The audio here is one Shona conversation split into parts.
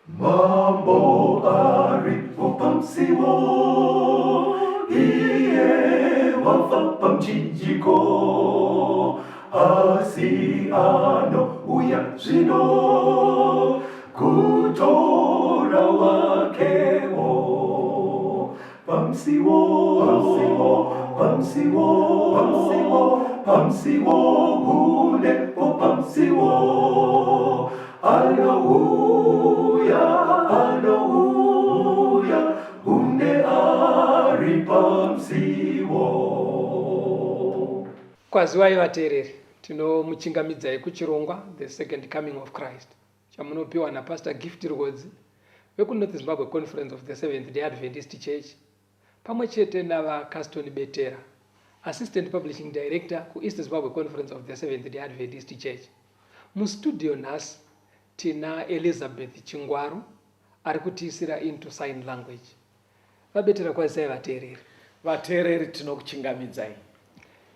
Mambo aripo pamsiwo, iye wafapa mchinjiko, asiano uya zvino, kutora wakewo. Pamsiwo, ulepo pamsiwo, Hallelujah, une ari pamsiwo. Kwaziwai vateereri, tinomuchingamidzai kuchirongwa The Second Coming of Christ chamunopiwa naPastor Gift Rhodzi vekuNorth Zimbabwe Conference of the Seventh-day Adventist Church pamwe chete navaCaston Betera, Assistant Publishing Director kuEast Zimbabwe Conference of the Seventh-day Adventist Church. Mustudio nhasi tina Elizabeth Chingwaru ari kutiisira into sign language. Vabetera kwazisai vateereri. Vateereri tinokuchingamidzai.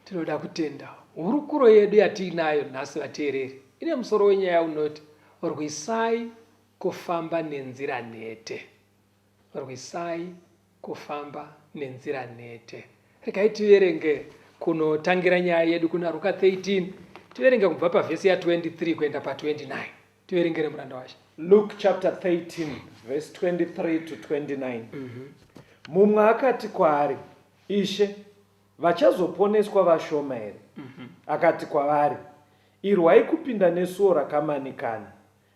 Tinoda kutenda hurukuro yedu yatiinayo nhasi vateereri ine musoro wenyaya unoti rwisai kufamba nenzira nhete. Rwisai kufamba nenzira nhete. Regai tiverenge kunotangira nyaya yedu kuna Luka 13, tiverenge kubva pavhesi ya23 kuenda pa29. Tiverengere muranda washe. Luke chapter 13 verse 23 to 29. Mumwe akati kwaari, Ishe, vachazoponeswa vashoma here? Akati kwavari, irwai kupinda nesuo rakamanikana,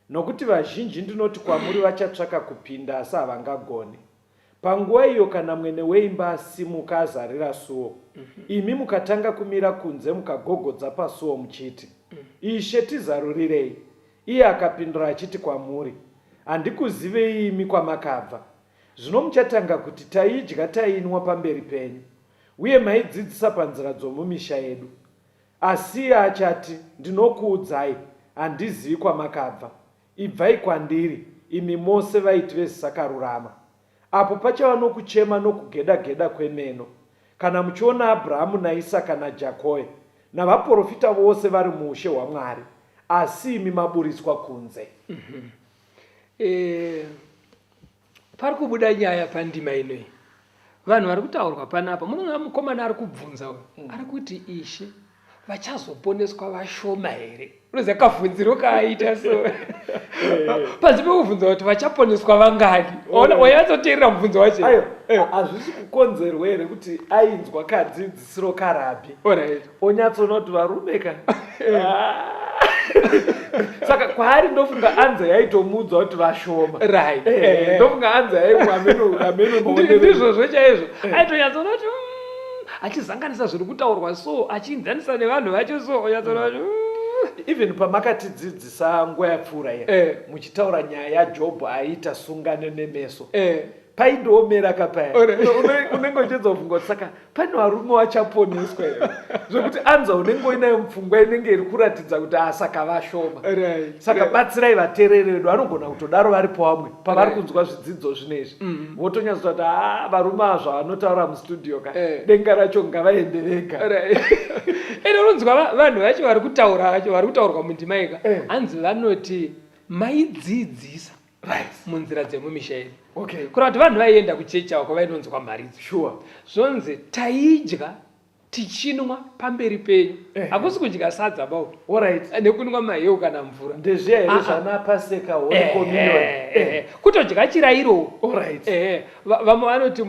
nokuti vazhinji ndinoti kwamuri vachatsvaka kupinda asi havangagoni. Panguva iyo kana mwene weimba asimuka azarira suo, imi mukatanga kumira kunze mukagogodza pasuo muchiti, Ishe, tizarurirei. Iye akapindura achiti kwamuri, handikuzivei imi kwamakabva. Zvino muchatanga kuti taidya tainwa pamberi penyu, uye maidzidzisa panzira dzomumisha yedu. Asi iye achati, ndinokuudzai, handizivi kwamakabva. Ibvai kwandiri, imi mose vaiti vezvisakarurama. Apo pachava nokuchema nokugeda-geda kwemeno, kana muchiona Abhurahamu naIsaka naJakobho navaprofita vose vari muushe hwaMwari, asi imi maburiswa kunze. Pari kubuda nyaya pandima inoi. Vanhu vari kutaurwa panapa, munoona mukomana ari kubvunza uyu, ari kuti Ishe, vachazoponeswa vashoma here? Unoziva kabvunziro kaaita so. Panze pekubvunza kuti vachaponeswa vangani? Wanyatsoteerera mubvunzo wacho. Ayo, hazvisi kukonzerwa here kuti ainzwa kadzidzisiro karabhi. Onyatsonoti varume ka. Saka kwaari ndofunga anza yaitomuudza kuti vashoma. Right. Ndofunga anza yaimwe ndizvozvo chaizvo. Aitonyatsooti achizanganisa zviri kutaurwa so, achiinzanisa nevanhu vacho so, onyatsonoti even pamakatidzidzisa nguva yapfuura iya, muchitaura nyaya yaJobho aiita sungano nemeso, paindoomera kapaya. Unenge uchizofunga kuti saka pane varume vachaponeswa here, zvokuti anza unenge uinayo mupfungwa inenge iri kuratidza kuti asaka vashoma. Saka batsirai vateereri vedu, vanogona kutodaro varipo vamwe pavari kunzwa zvidzidzo zvinezvi, votonyatsoita kuti varume azvo vanotaura mustudio ka denga racho ngavaende vega. Ene unonzwa vanhu vacho vari kutaurwa mundima ika, hanzi vanoti maidzidzisa munzira dzemumisha yedu. Kureva kuti vanhu vaienda kuchechi avo kwavainonzwa mharidzo. Zvonzi taidya tichinwa pamberi penyu. Hakusi kudya sadza bau, nekunwa maheu kana mvura. Ndezviya here zvana Paseka Holy Communion. Kutodya chirayiro. Vamwe vanoti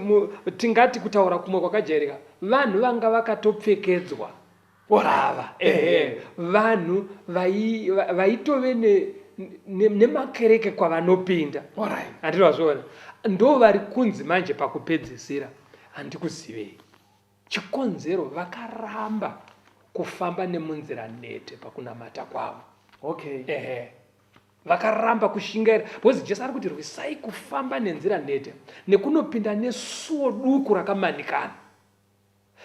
tingati kutaura kumwe kwakajairika, vanhu vanga vakatopfekedzwa rava. Vanhu vaitove nemakereke kwavanopinda. Handiri wazviona. Ndo vari kunzi manje pakupedzisira, handikuzivei. Chikonzero vakaramba kufamba nemunzira nhete pakunamata kwavo. Vakaramba kushingaira. Because Jesu ari kuti rwisai kufamba nenzira nhete nekunopinda nesuo duku rakamanikana.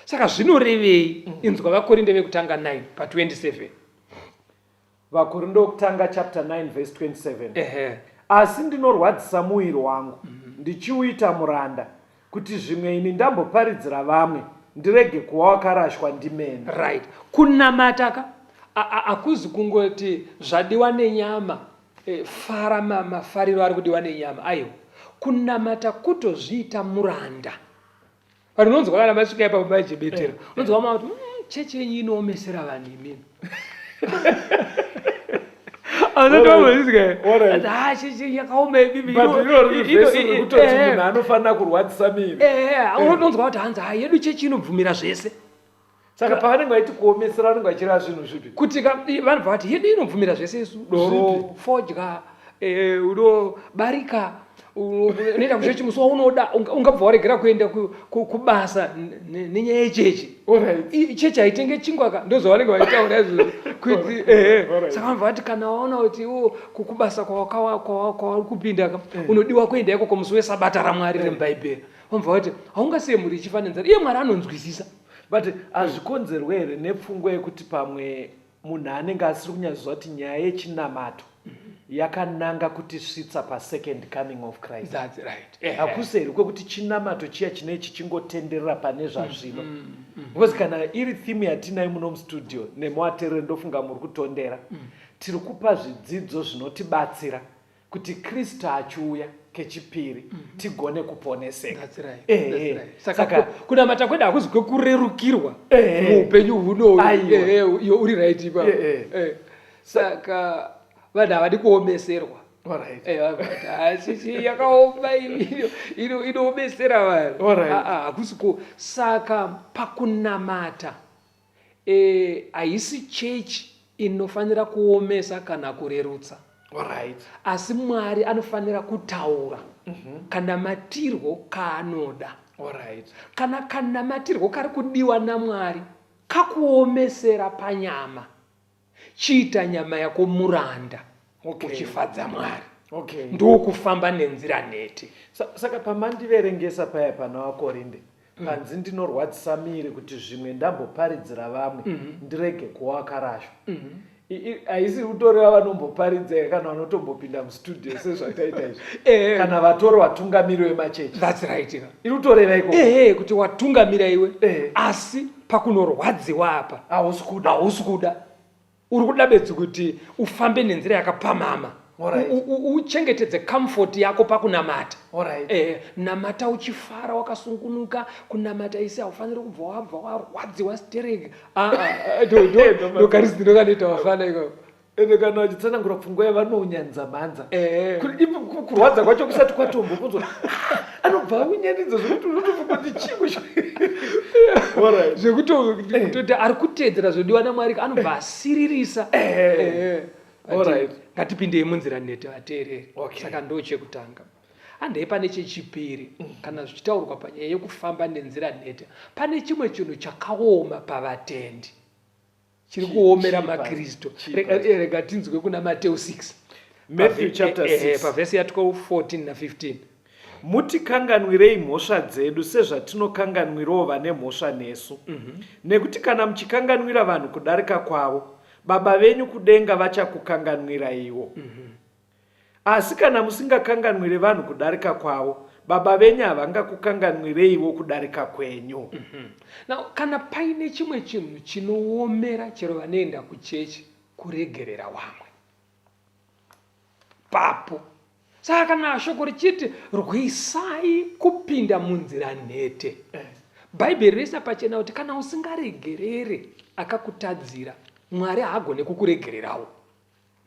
Saka zvinorevei? Inzwa vakorinde vekutanga 9 pa27. Vakorinde vekutanga chapter 9 verse 27. Asi ndinorwadzisa muviri wangu, ndichiuita muranda, kuti zvimwe ini ndamboparidzira vamwe, ndirege kuva wakarashwa ndimene. Right. Kunamata hakuzi kungoti zvadiwa nenyama fara mafariro ari kudiwa nenyama. Aiwa, kunamata kutozviita muranda. Vanhu unonzwa kana masvika ipapo maijebetera, unonzwa mama kuti chechi yenyu inoomesera vanhu imini. Chechi yakaoma ibibi. Kutoti munhu anofanira kurwadzisa miri. Unonzwa kuti hanzi yedu chechi inobvumira zvese. Saka pavanenge vaiti kuomesera vanenge vachireva zvinhu zvipi? Kuti vanobva vati yedu inobvumira zvese isu. Doro, fodya, unobarika, unoita kuchechi musi waunoda, ungabva waregera kuenda kubasa nenyaya yechechi. Chechi haitenge chingwa ndozvavanenge vaitaura izvozvo. Saka vanobva vati kana waona kuti kubasa kwauri kupinda unodiwa kuenda iko kumusi weSabata raMwari remuBhaibheri, vanobva vati haungasiye mhuri ichifa nenzara. Iye Mwari anonzwisisa. But hazvikonzerwe here nepfungwa yekuti pamwe munhu anenge asiri kunyaziva kuti nyaya yechinamato yakananga kuti svitsa pasecond coming of Christ. That's right. Hakuseri kwekuti chinamato chiya chinechi chingotenderera pane zvazvino. Because kana iri theme yatinayo muno mustudio nemuaterere ndofunga muri kutondera, tiri kupa zvidzidzo zvinotibatsira kuti Kristu achiuya kechipiri tigone kuponeseka. That's right. Saka kunamata kwedu hakuzi kwekurerukirwa muupenyu huno uri right ipapo. Saka vanhu havadi kuomeserwa. Chechi yakaoma inoomesera vanhu. Hakusiko. Saka pakunamata haisi chechi inofanira kuomesa kana kurerutsa. Asi Mwari anofanira kutaura kanamatirwo kaanoda. Kana kanamatirwo kari kudiwa naMwari kakuomesera panyama, chiita nyama yako muranda uchifadza Mwari. Ndokufamba nenzira nete. Saka pamandiverengesa paya pana vaKorinde, panzi ndinorwadzisa miri kuti zvimwe ndamboparidzira vamwe ndirege kuwakarasha. Haisi utoreva vanomboparidza kana vanotombopinda mustudio sezvataita izvi, kana vatori vatungamiri vemachechi. That's right. Iri utoreva iko kuti watungamira iwe, asi pakunorwadziwa apa hausi kuda. Uri kuda bedzi kuti ufambe nenzira yakapamhama, uchengetedze comfort yako pakunamata. Namata uchifara wakasungunuka. Kunamata isi haufaniri kubva wabva warwadziwa stereki. Ndokarisi ndinokanoita wafana iko. Kana vachitsanangura pfungwa yavanonyanza mhanza. Kurwadza kwacho kusati kwatombobvunzwa anobva unyanidza zvokuti unotofunga kuti chiko zvekuti ari kuteedzera zvodiwa naMwari anobva asiririsa. Ngatipindei munzira nete vateereri. Saka ndo chekutanga. Handei pane chechipiri, kana zvichitaurwa panyaya yekufamba nenzira nete, pane chimwe chinhu chakaoma pavatendi chiri kuomera maKristu. Rega tinzwe kuna Mateo 6, Matthew chapter 6 pavhesi ya14 na15. Mutikanganwirei mhosva dzedu sezvatinokanganwirawo vane mhosva nesu. Nekuti kana muchikanganwira vanhu kudarika kwavo, Baba venyu kudenga vachakukanganwira iwo. Asi kana musingakanganwire vanhu kudarika kwavo, Baba venyu havangakukanganwireiwo kudarika kwenyu. Now, kana paine chimwe chinhu chinoomera chero vanoenda kuchechi, kuregerera vamwe papo. Saka kana shoko richiti rwisai kupinda munzira nhete, Bhaibheri resa pachena kuti kana usingaregerere akakutadzira, Mwari haagone kukuregererawo.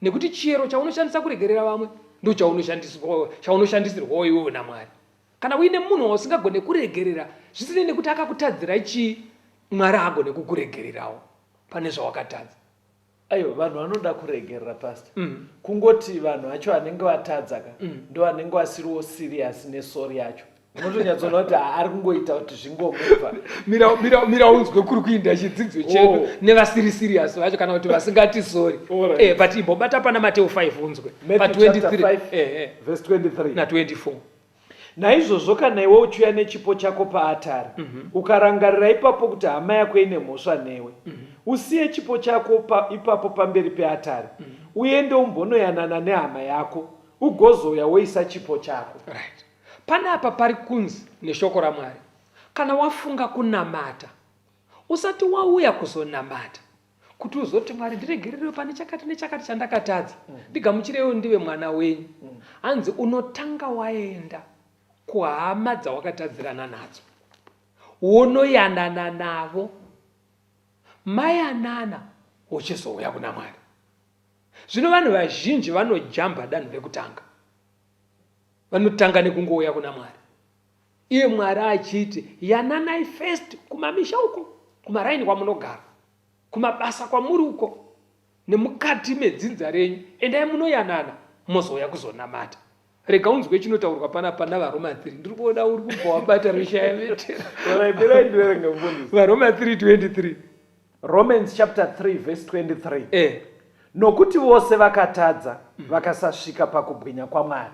Nekuti chiyero chaunoshandisa kuregerera vamwe ndo chaunoshandisirwawo iwewe naMwari. Kana uine munhu usingagone kuregerera, zvisine nekuti akakutadzira chii, Mwari haagone kukuregererawo pane zvawakatadza. Aiwa, vanhu vanoda kuregerera pastor. Kungoti vanhu vacho vanenge vatadzaka ndo vanenge vasiriwo serious nesori yacho. Unotonyatsoona kuti ari kungoita kuti zvingomubva. Mira unzwe kuri kuinda chidzidzo chedu nevasiri serious vacho kana kuti vasingati sorry. But imbobata pana Mateo 5 unzwe pa 23 verse 23 na 24. Naizvozvo kana iwe uchiuya nechipo chako paatari, ukarangarira ipapo kuti hama yako ine mhosva newe, usiye chipo chako ipapo pamberi peatari, uende umbonoyanana nehama yako, ugozouya woisa chipo chako. Right. Panapa pari kunzi neshoko raMwari, kana wafunga kunamata, usati wauya kuzonamata, kuti uzoti Mwari ndiregererewo pane chakati nechakati chandakatadza ndigamuchirewo ndive mwana wenyu. Hanzi unotanga waenda kuhama dzawakatadzirana nadzo wonoyanana navo, mayanana wochizouya kuna Mwari. Zvino vanhu vazhinji vanojamba danho rekutanga, vanotanga nekungouya kuna Mwari. Iye Mwari achiti yananai first kumamisha uko, kumaraini kwamunogara, kumabasa kwamuri uko, nemukati medzinza renyu, endai munoyanana mozouya kuzonamata. Rega unzwe chinotaurwa pana vaRoma 3. Ndiri kuona uri kubva wabata rishaya vetera. vaRoma 3:23. Romans chapter 3 verse 23. Nokuti vose vakatadza vakasasvika pakubwinya kwaMwari.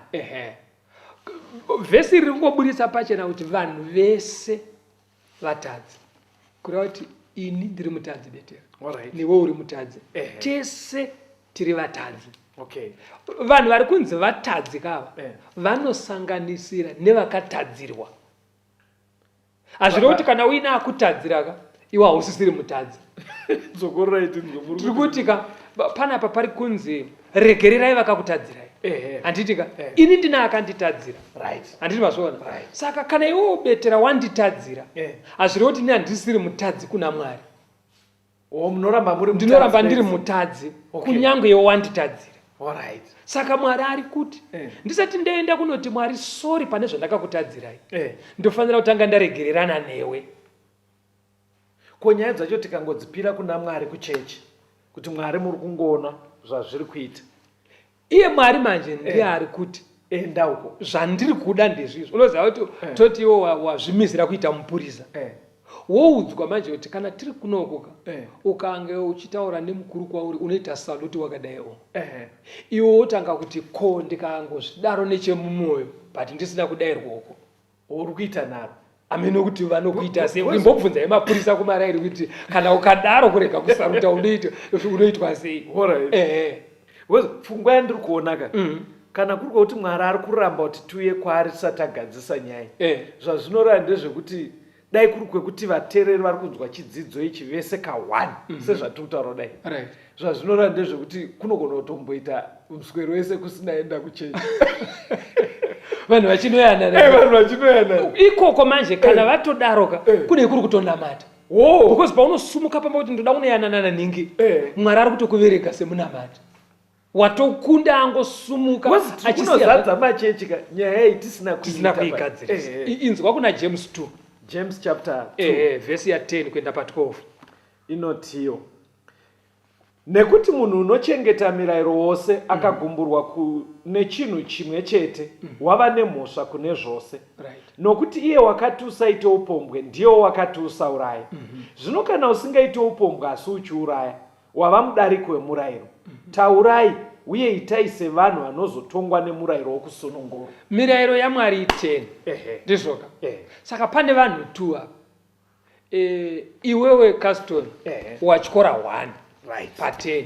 Vhesi riri kungoburitsa pachena kuti vanhu vese vatadzi. Kureva kuti ini ndiri mutadzi betera, newe uri mutadzi, tese tiri vatadzi. Vanhu vari kunzi vatadzi kava vanosanganisira nevakatadzirwa. Hazviri kuti kana uina akutadziraka iwe hausisiri mutadzi. Tiri kutika panapa pari kunzi regererai vakakutadzirai. Handitika ini ndina akanditadzira. Handiti mazvona. Saka kana iwe betera wanditadzira, hazviri kuti ini handisiri mutadzi kuna Mwari. Ndinoramba ndiri mutadzi kunyange iwe wanditadzira. Saka Mwari ari kuti ndisati ndaenda kunoti Mwari sorry pane zvandakakutadzirai, ndofanira kutanga ndaregererana newe. Nyaya dzacho tikangodzipira kuna Mwari kuchechi kuti Mwari muri kungoona zvazviri kuita, iye Mwari manje ndiye ari kuti enda uko zvandiri kuda ndezvizvo. Unoziva kuti toti iwo wazvimizira kuita mupurisa, woudzwa manje kuti kana tiri kunokoka ukange uchitaura nemukuru kwauri unoita saluti wakadaiwo, iwo wotanga kuti ko ndikangozvidaro nechemumwoyo but ndisina kudairwa uko uri kuita naro. Ameno kuti vanokuita sei? Ulimbobvunza mapurisa kumarairi kuti kana ukadaro kurega kusaruta unoitwa sei? Pfungwa yandiri kuonaka kana kuri kuti Mwari ari kuramba kuti tiuye kwaari tisati agadzisa nyaya, zvazvinoreva ndezvekuti dai kuri kwekuti vateereri vari kunzwa chidzidzo ichi vese ka1 sezvatiri kutaura dai, zvazvinoreva ndezvekuti kunogona kutomboita muswero wese kusinaenda kuchechi. Vanhu vachinoyanana ikoko manje kana vatodaroka kune kuri kutonamata. Because paunosumuka pamba kuti ndoda kunoyanana ningi, Mwari ari kutokuvereka semunamata. Watokunda angosumuka achizadza machechi nyaya iyi tisina kuigadzirisa. Inzwa kuna James 2. James chapter 2 verse ya 10 kuenda pa12. Inotiyo nekuti munhu unochengeta mirayiro wose akagumburwa nechinhu chimwe chete wava nemhosva kune zvose. Nokuti iye wakati usaite upombwe ndiyewo wakati usauraye. Zvino kana usingaite upombwe asi uchiuraya wava mudariki wemurayiro. Taurai uye itai sevanhu vanozotongwa nemurayiro wokusunungura. Mirayiro yaMwari 10 ndizvoka. Saka pane vanhu 2 apa. Iwewe Caston wachikora 1 pa10,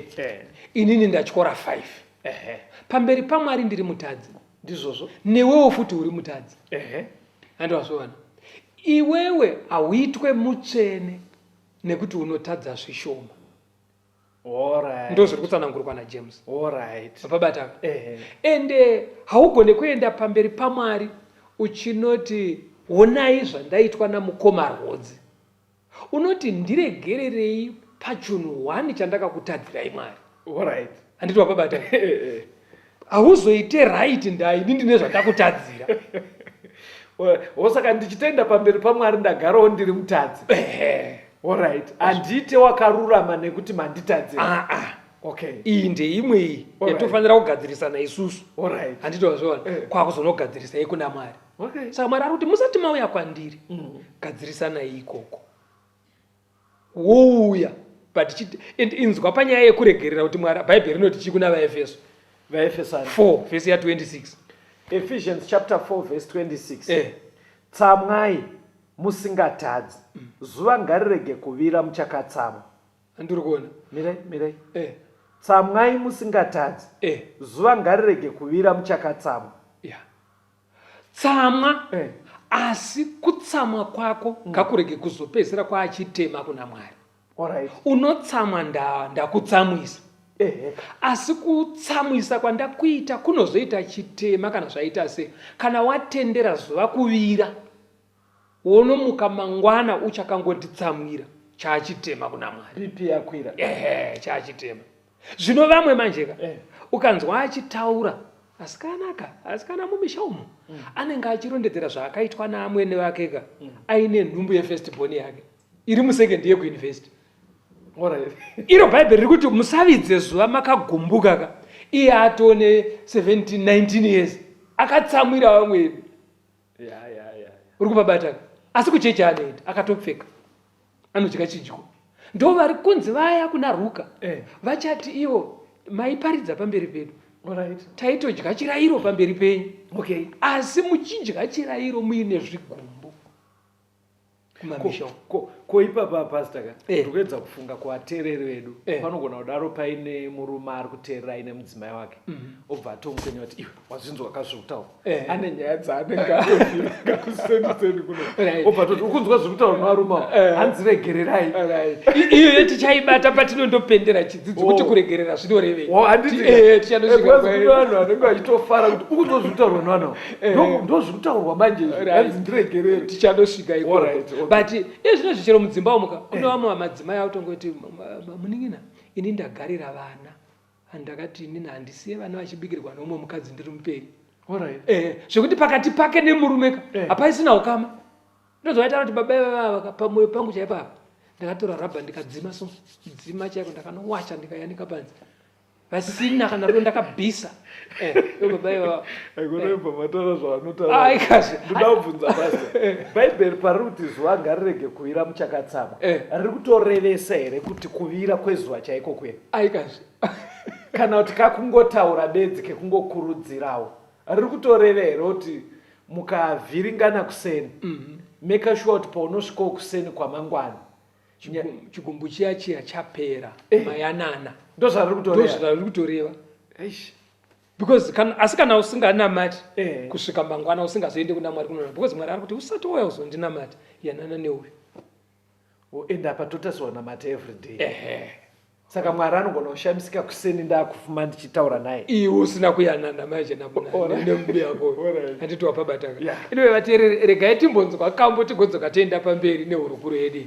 inini ndachikora 5. Pamberi paMwari ndiri mutadzi, ndizvozvo newewo futi uri mutadzi. Handivazvona. Iwewe hauitwe mutsvene nekuti unotadza zvishoma. Ndo zviri kutsanangurwa naJames. Mapabata. Ende haugone kuenda pamberi paMwari uchinoti honai zvandaitwa namukoma Rhodzi. Unoti ndiregererei pachunhu 1 chandakakutadzirai Mwari. Handiti wapabata. Hauzoite right ndaini ndine zvandakutadzira. Osaka ndichitenda pamberi paMwari ndagarawo ndiri mutadzi. Handite wakarurama nekuti manditadzira. Iyi ndeimwe iyi yatofanira kugadzirisana isusu. Handiti wazvona kwakuzonogadzirisa kuna Mwari. Saka Mwari ari kuti musati mauya kwandiri gadzirisana ikoko. Wouya but inzwa panyaya yekuregerera kuti Mwari Bhaibheri rinoti chi kuna vaEfeso 4 verse ya 26. Ephesians chapter 4 verse 26. Tsamwai musingatadzi, zuva ngarirege kuvira muchakatsama. Andiri kuona. Mirai. Tsamwai musingatadzi, zuva ngarirege kuvira muchakatsama. Tsamwa asi kutsamwa kwako ngakurege kuzopedzera kwaachitema kuna Mwari. Alright. unotsamwa ndakutsamwisa. Ehe. Asi kutsamwisa kwandakuita kunozoita chitema kana zvaita sei. Kana watendera zuva kuvira, wonomuka mangwana uchakangonditsamwira, chaachitema kuna Mwari. BP yakwira. Chaachitema. Zvino vamwe manjeka Eh. ukanzwa achitaura asikana mumisha umo anenge achirondedzera zvaakaitwa naamwene vakeka aine nhumbu yefirst born yake iri musecond yekuyunivhesiti. Alright. Iro bhaibheri riri kuti musavidze zuva makagumbuka ka. Iye atone 17 19 years akatsamwira vamwe vedu. Yeah. Uri kupabata asi kuchechi anoenda akatopfeka anodya chidyo. Ndo vari kunzi vaya kuna Ruka vachati ivo maiparidza pamberi pedu. Alright. Taitodya chirayiro pamberi penyu. Okay. Asi muchidya chirayiro muine zvigumbu kumamisha. Ko ipapa pastor ka Eh. ndikuedza kufunga kuvateereri vedu Eh. panogona kudaro paine murume ari kuteerera aine mudzimai wake obva atomukenya kuti iwe wazvinzwa wakazvikutaura ane nyaya dzaanenge atovira kuseni kuno Right. obva toti ukunzwa zvikutaura nevarume hanzi regererai. Iyo tichaibata patinondopendera chidzidzo kuti kuregerera zvinorevei. Vanhu vanenge vachitofara kuti ukunzwa zvikutaurwa nevanhu ndo zvikutaurwa manje hanzi ndiregerere. Tichanosvika ikoko. Alright, okay. But izvino zvichero mudzimba omuka kune vamwe madzimai autongoti muningina ini ndagarira vana handakati inini handisiye vana vachibikirwa neumwe mukadzi ndiri muperi. Alright. Zvekuti pakati pake nemurumeka hapaisina ukama. Ndozovaita kuti baba pamwoyo pangu chaipo apa ndakatora rabha ndikadzima so dzima chaiko ndakanowacha ndikayanika panze vasina kana ro ndakabhisa baba aikuremba matara zvavanotaura. aikazi Ndoda kubvunza pastor. Bhaibheri pariri kuti zuva ngarirege kuvira muchakatsamwa riri kutorevesa here kuti kuvira kwezuva chaiko kwenu aikazi kana kuti kakungotaura bedzi kekungokurudzirawo riri kutoreva here kuti mukavhiringana kuseni make sure kuti paunosvikawo kuseni kwamangwana chigumbu chiya chapera mayanana ndozvariri kutoreva. ndozvariri kutoreva because asi kana usinganamati kusvika mangwana usingazoende kuna Mwari kunonama because Mwari ari kuti usati wauya uzondinamata yanana neuyu enda patotariswa namata everyday. Saka Mwari anogona kushamisika kuseni ndakufuma ndichitaura naye iwe usina kuyanana manje nemubi yako Alright. handiti wapabataka. Yeah. Iniwe vateereri regai timbonzwa kambo tigodzoka toenda pamberi nehurukuro yedu.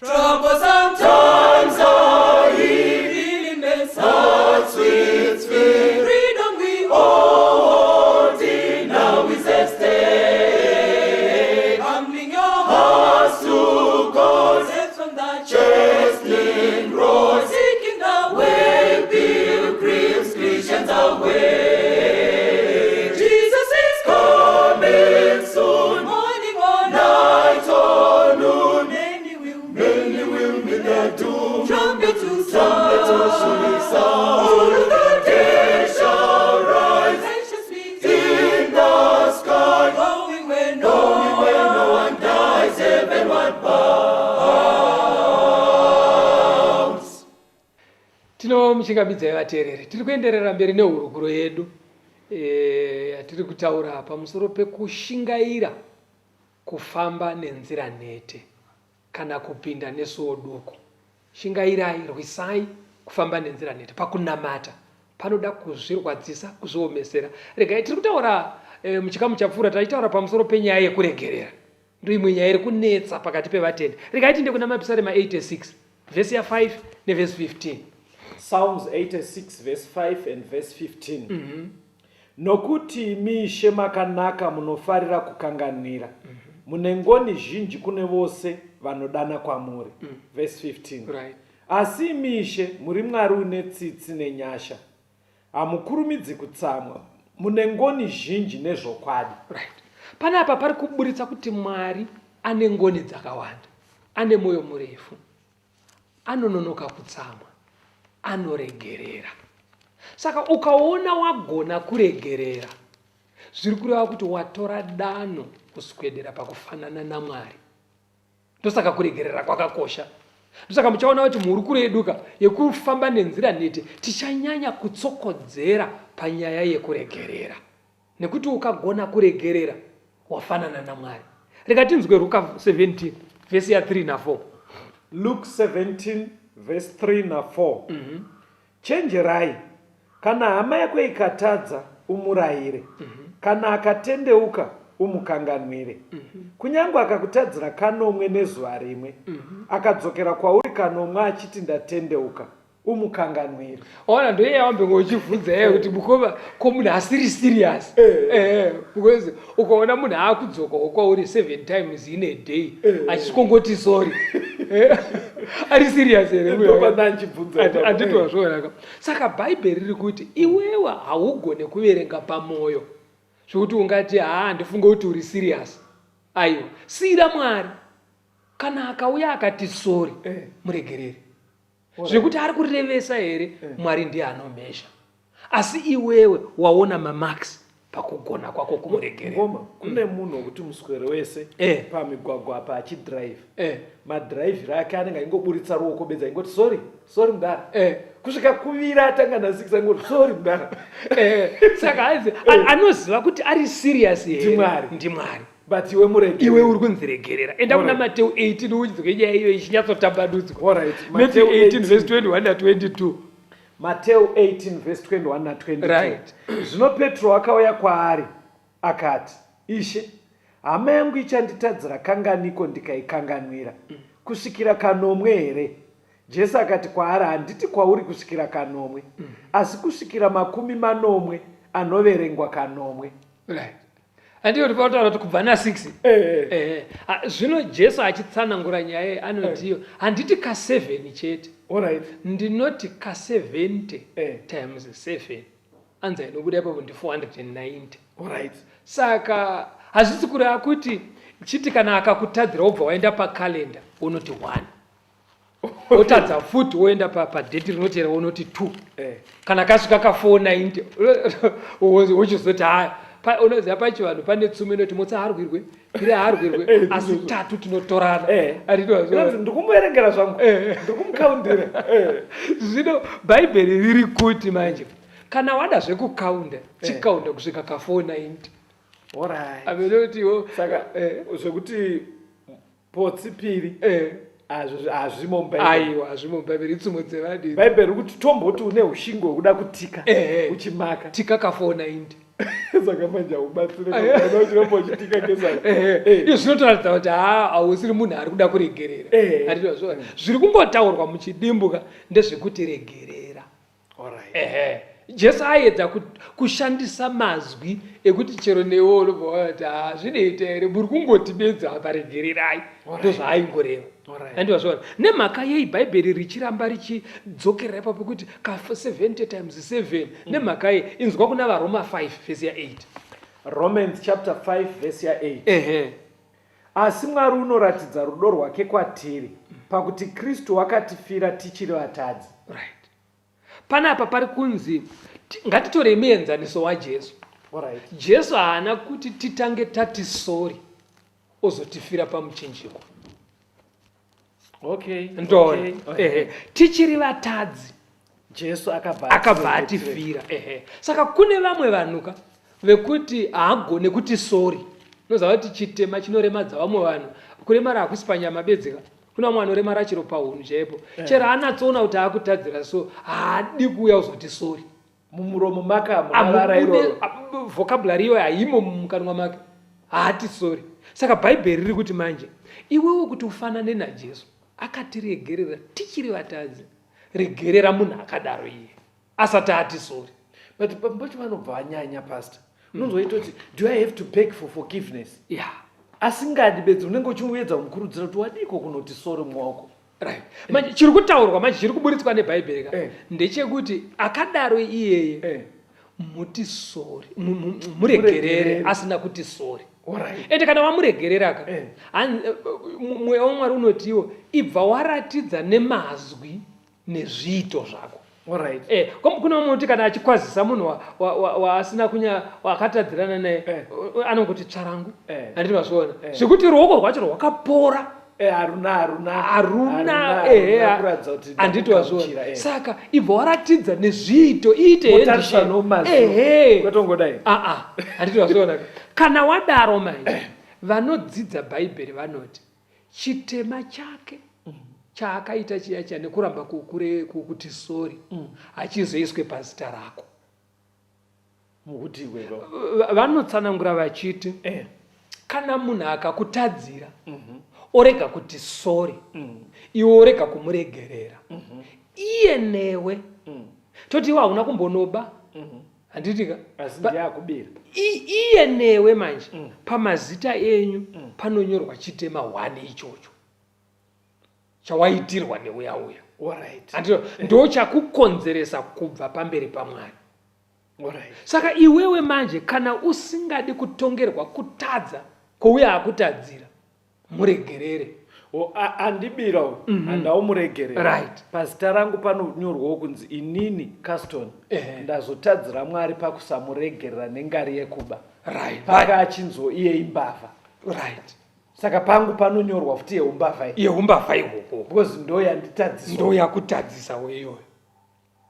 Troublesome times are here, healing makes heart sweet, sweet. Freedom we hold in, now is at stake. Humbling your hearts to God, set from the chastening road, seeking the way, pilgrims, Christians away. Jesus is coming soon, morning or night or noon. Many will meet their doom. Trumpet to sound, all of the dead shall rise. Nations meet in the sky, going where no one dies, heavenward bounds. Tinomuchingamidzai vateereri tiri kuenderera mberi nehurukuro yedu yatiri kutaura pamusoro pekushingaira kufamba nenzira nhete kana kupinda nesuo duku. Shingairai, rwisai kufamba nenzira nhete pakunamata panoda kuzvirwadzisa kuzviomesera. Regai tiri kutaura muchikamu chapfuura taitaura pamusoro penyaya yekuregerera. Ndo imwe nyaya iri kunetsa pakati pevatendi. Regai tiende kuna mapisarema 86 vhesi ya5 nevhesi 15. Psalms 86 verse 5 and verse 15. Nokuti mishe makanaka munofarira kukanganira. Mune ngoni zhinji kune vose vanodana kwamuri. Verse 15. Right. Asi mishe muri Mwari une tsitsi nenyasha. Hamukurumidzi kutsamwa. Mune ngoni zhinji nezvokwadi. Right. Panapa pari kuburitsa kuti Mwari ane ngoni dzakawanda. Ane moyo murefu. Anononoka kutsamwa. Anoregerera. Saka ukaona wagona kuregerera, zviri kureva kuti watora danho kuswedera pakufanana naMwari. Ndosaka kuregerera kwakakosha. Ndosaka muchaona kuti mhurukuro yeduka yekufamba nenzira nhete tichanyanya kutsokodzera panyaya yekuregerera. Nekuti ukagona kuregerera wafanana naMwari. Reka tinzwe Luka 17 vhesi ya 3 na 4. Luke 17 verse 3 na 4. Chenjerai, kana hama yako ikatadza umurayire, kana akatendeuka umukanganwire. Kunyange akakutadzira kanomwe nezuva rimwe, akadzokera kwauri kanomwe achiti ndatendeuka, umukanganwire. Ona ndo iye wambe ngochivhunza yeye kuti mukoma ko munhu asiri serious. Because ukaona munhu akudzoka kwauri 7 times in a day achikongoti sorry. Ari serious here Ndoba ndanchibvunza. Anditozvona. Saka Bible riri kuti iwewe haugone kuverenga pamoyo. Zvokuti ungati ndifunga kuti uri serious. Aiwa, sira Mwari. Kana akauya akati sorry, muregerere. Zvekuti ari kurevesa here, Mwari ndiye anomhesha. Asi iwewe waona mamarks pakugona kwako kumuregerera. Ngoma, kune munhu wekuti muswere wese pamigwagwa apa achidrive. Madhiraivhiri ake anenge aingoburitsa ruoko bedza ingoti sorry mudara. Kusvika kuvira atanga na6 angoti sorry mudara. Saka aizi anoziva kuti ari serious here ndimwari. But iwe muregerera. Iwe uri kunziregerera. Enda kuna Mateo 18 uchidzoke nyaya iyo ichinyatsotambadudzwa. Matthew 18 verse 21 na 22. Mateo 18 verse 21 na 22. Right. Zvino Petro akauya kwaari akati, Ishe, hama yangu ichanditadzira kanganiko ndikaikanganwira, kusvikira kanomwe here? Jesu akati kwaari, handiti kwauri kusvikira kanomwe, asi kusvikira 40 anoverengwa kanomwe. Right. Andiyo tipautaura kuti kubva na6. Zvino Jesu achitsanangura nyaya anotiyo handiti ka7 chete. Alright. Ndinoti ka70 times 7 anza inobuda ipapo ndi 490. Alright. Saka hazvisi kureva kuti chiti kana akakutadzira wobva waenda pakalenda unoti 1. Wotadza futi woenda padheti rinotera unoti 2. Kana kasvika ka490 wochizoti unoziva pachivanhu pane tsumo inoti motsa harwirwe ire harwirwe asi 3 tinotorana. Ndikumuverengera zvangu, ndikumukaundira. Zvino Bhaibheri riri kuti manje kana wada zvekukaunda chikaunda kusvika ka490. Alright. Amenotiwo saka zvekuti potsi piri hazvimo mubhaibheri. Aiwa, hazvimo mubhaibheri, itsumo dzevadini. Bhaibheri kuti tomboti une ushingo hwekuda kutika uchimaka tika ka490. Saka manje ubatsire chinombochitika ngezana. Izvo zvinotoratidza kuti hausiri munhu ari kuda kuregerera. Handitozvo zviri kungotaurwa muchidimbuka ndezvekuti regerera. Jesu aedza kushandisa mazwi ekuti chero newe unobva wati zvinoita here muri kungoti bedza paregererai. Ndozvaaingoreva. Handitozvo nemhaka yei Bhaibheri richiramba richidzokerera ipapo kuti ka70 times 7 nemhaka yei inzwa kuna vaRoma 5 verse ya 8. Romans chapter 5 verse ya 8. Asi Mwari unoratidza rudo rwake kwatiri pakuti Kristu wakatifira tichiri vatadzi. Right. Panapa pari kunzi ngatitore muenzaniso waJesu. Alright. Jesu haana kuti titange tati sorry ozotifira pamuchinjiko. Okay. Ndona. Tichiri vatadzi Jesu akabva atifira. Saka kune vamwe vanhuka vekuti haagone kuti sorry. Unoziva kuti chitema chinoremadza vamwe vanhu kuremara hakusi panyama bedzika. Kuna mwana anoremara chiro paunhu chaipo. Chero anatsoona kuti akutadzira so haadi kuuya uzoti sorry. Mumuromo maka mavara iroro. Vocabulary iyoyo haimo mumukanwa make. Haati sorry. Saka Bhaibheri riri kuti manje iwewe kuti ufanane naJesu akatiregerera tichiri vatadzi. Regerera munhu akadaro iye asati ati sorry. But pambocho vanobva vanyanya pastor. Unonzoita kuti do I have to beg for forgiveness? Yeah. Asingadi bedzi unenge uchimuedza kumukurudzira kuti wadiko kunoti sorry muoko. Right. Manje chiri kutaurwa manje chiri kuburitswa neBhaibheri ndechekuti akadaro iyeye muti sorry muregerere asina kuti sorry. Ende kana wamuregerera mweya waMwari unotiwo ibva waratidza nemazwi nezviito zvako. Kuna mumwe kuti kana achikwazisa munhu waasina wakatadzirana naye anongoti tsvarangu. Handinozviona zvekuti ruoko rwacho rwakapora. Haruna. Handitozviona. Saka ibva waratidza nezviito iite handitozviona. Kana wadaro manje vanodzidza Bhaibheri vanoti chitema chake chaakaita chiya nekuramba kuti sori achizoiswe pazita rako. mukuti iwero Vanotsanangura vachiti kana munhu akakutadzira orega kuti sori iwe orega kumuregerera iye newe toti iwe hauna kumbonoba handitika asi ndiyakubira iye newe manje pamazita enyu panonyorwa chitema 1 ichocho chawaitirwa neuyauya. alright ndo chakukonzeresa kubva pamberi paMwari. alright Saka iwewe manje kana usingadi kutongerwa kutadza kwouya akutadzira muregerere. andibira andaumuregerera Right. pazita rangu panonyorwawo kunzi inini Caston ndazotadzira Mwari pakusamuregerera nengari yekuba Right. paka achinzo iye imbavha. Right. Saka pangu panonyorwa futi yeumbavha iye umbavha ihoko because ndo yanditadzisa ndo yakutadzisa weyoyo.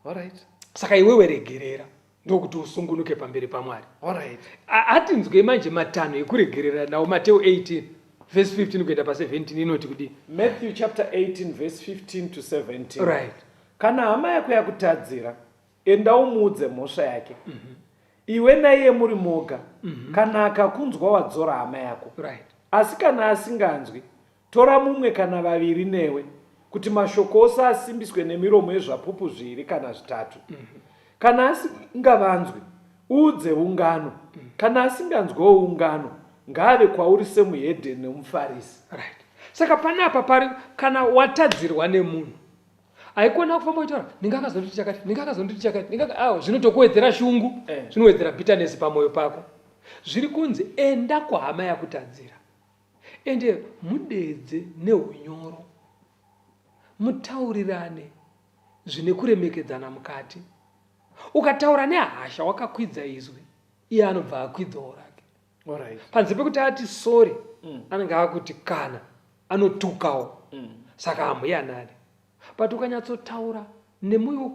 alright Saka iwewe regerera ndokuti usungunuke pamberi paMwari. alright Atinzwe manje matano ekuregerera nawo Mateo 18 verse 15 kuenda pa17 inoti kudi Matthew chapter 18 verse 15 to 17. right. Kana hama yako yakutadzira enda umuudze mhosva yake iwe naiye muri moga kana akakunzwa wadzora hama yako Right. asi kana asinganzwi tora mumwe kana vaviri newe kuti mashoko ose asimbiswe nemiromo yezvapupu 2 kana 3 kana asingavanzwi uudze ungano kana asinganzwawo ungano ngave kwauri semuhedhe nemufarisi. Right. Saka panapa pari kana watadzirwa nemunhu aikona kufamba uchitaura ndingakazonditi chakati zvinotokuwedzera shungu zvinowedzera bitterness pamoyo pako. Zviri kunzi enda kwahama yakutadzira ende mudedze neunyoro mutaurirane zvine kuremekedzana mukati. Ukataura nehasha wakakwidza izwi iye anobva akwidzawo rake. Alright. Panze pekuti ati sori anenge akuti kana anotukawo saka hamuyanani. But ukanyatsotaura nemuyo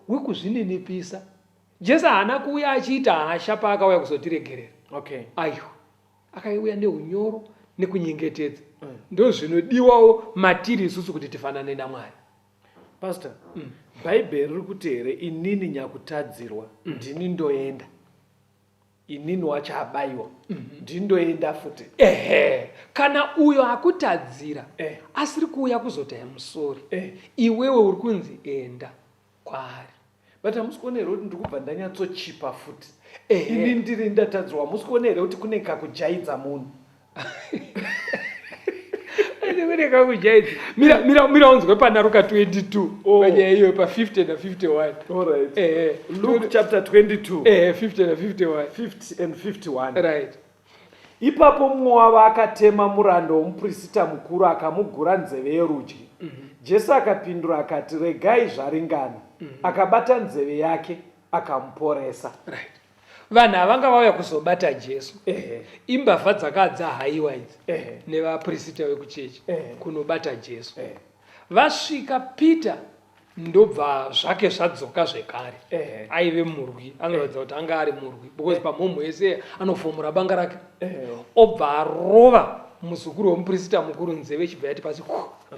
wekuzvininipisa Jesu haana kuuya achiita hasha paakauya kuzotiregerera. Okay. Aiwa akauya neunyoro nekunyengetedza ndo zvinodiwawo matiri isusu kuti tifanane naMwari. Pastor, Bible riri kuti here inini nyakutadzirwa ndini ndoenda inini wacho abayiwa ndindoenda futi. Kana uyo akutadzira asiri kuuya kuzotaya musori iwewe uri kunzi enda kwaari. But hamusikuona here kuti ndikubva ndanyatsochipa futi ini ndiri ndatadzirwa. Hamusikuona here kuti kune kakujaidza munhu mira unzwe panaruka 22 panyaya iyoyo pa50 na 51. Alright. Luke chapter 22 50 na 51 50 and 51. right. Ipapo mumwe wavo akatema muranda womuprista mukuru akamugura nzeve yerudyi. Jesu akapindura akati regai zvaringana. Akabata nzeve yake akamuporesa. Right. Vanhu havanga vauya kuzobata Jesu imbavha dzakadzahaiwa idzi nevaprista vekuchechi kunobata Jesu. Vasvika Peter ndobva zvake zvadzoka zvekare. Aive murwi anoratidza kuti anga ari murwi because pamhomho yese anofomora banga rake obva arova muzukuru womuprista mukuru nzeve chibva yati pasi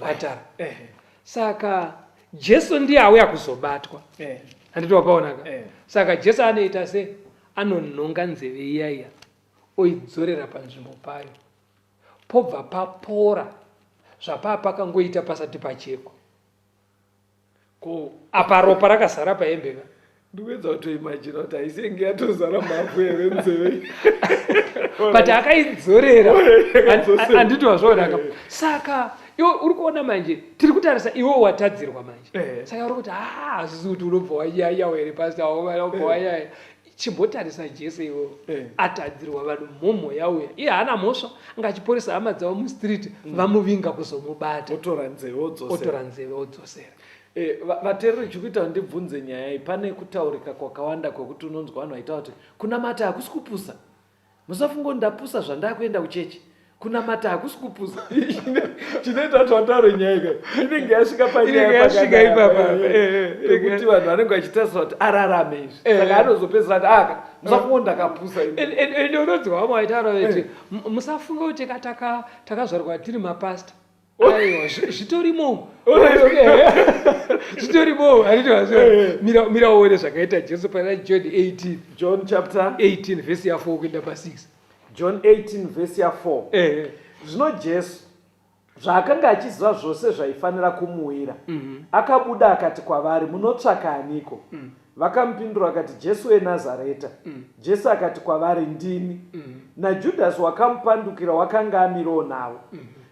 patara. Saka Jesu ndiye auya kuzobatwa handiti wapaonaka. Saka Jesu anoita se anonhonga nzeve iyaiya oidzorera panzvimbo payo pobva papora zvapaa pakangoita pasati pachekwa apa ropa rakazara pahembeka. Ndikuedza kutoimagina kuti haisenge yatozara mavhu here nzeve but akaidzorera handiti wazvaonaka. Saka iwe uri kuona manje tiri kutarisa iwe watadzirwa manje saka uri kuti hazvisi kuti unobva wayaiyawo here pasita unobva wayaya. Chimbotarisa Jesu iwo atadzirwa vanhu mhomho yauya iye haana mhosva angachiporesa hama dzavo mustreet vamuvinga kuzomubata otora nzeve odzosera. Vateereri chikuita kuti ndibvunze nyaya iyi pane kutaurika kwakawanda kwekuti unonzwa vanhu vaita kuti kunamata hakusi kupusa. Musafunga kuti ndapusa zvandakuenda kuchechi. Kunamata hakusi kupusa. Chinoita kuti vataure nyaya iyi inenge yasvika panyaya pekuti vanhu vanenge vachitarisa kuti ararame izvi saka anozopedzisa kuti aka musafunga kuti ndakapusa. Ende unonzwa vamwe vaitaura kuti musafunga kuti takazvarwa tiri mapasta aiwa zvitorimo zvitorimo mira uone zvakaita Jesu pana John 18 John chapter 18 vhesi ya4 kuenda pa6 John 18 vhesi ya4 zvino Jesu zvaakanga achiziva zvose zvaifanira kumuwira akabuda akati kwavari, munotsvaka aniko? Vakamupindura akati, Jesu weNazareta. Jesu akati kwavari, ndini. NaJudhasi wakamupandukira wakanga amirawo navo.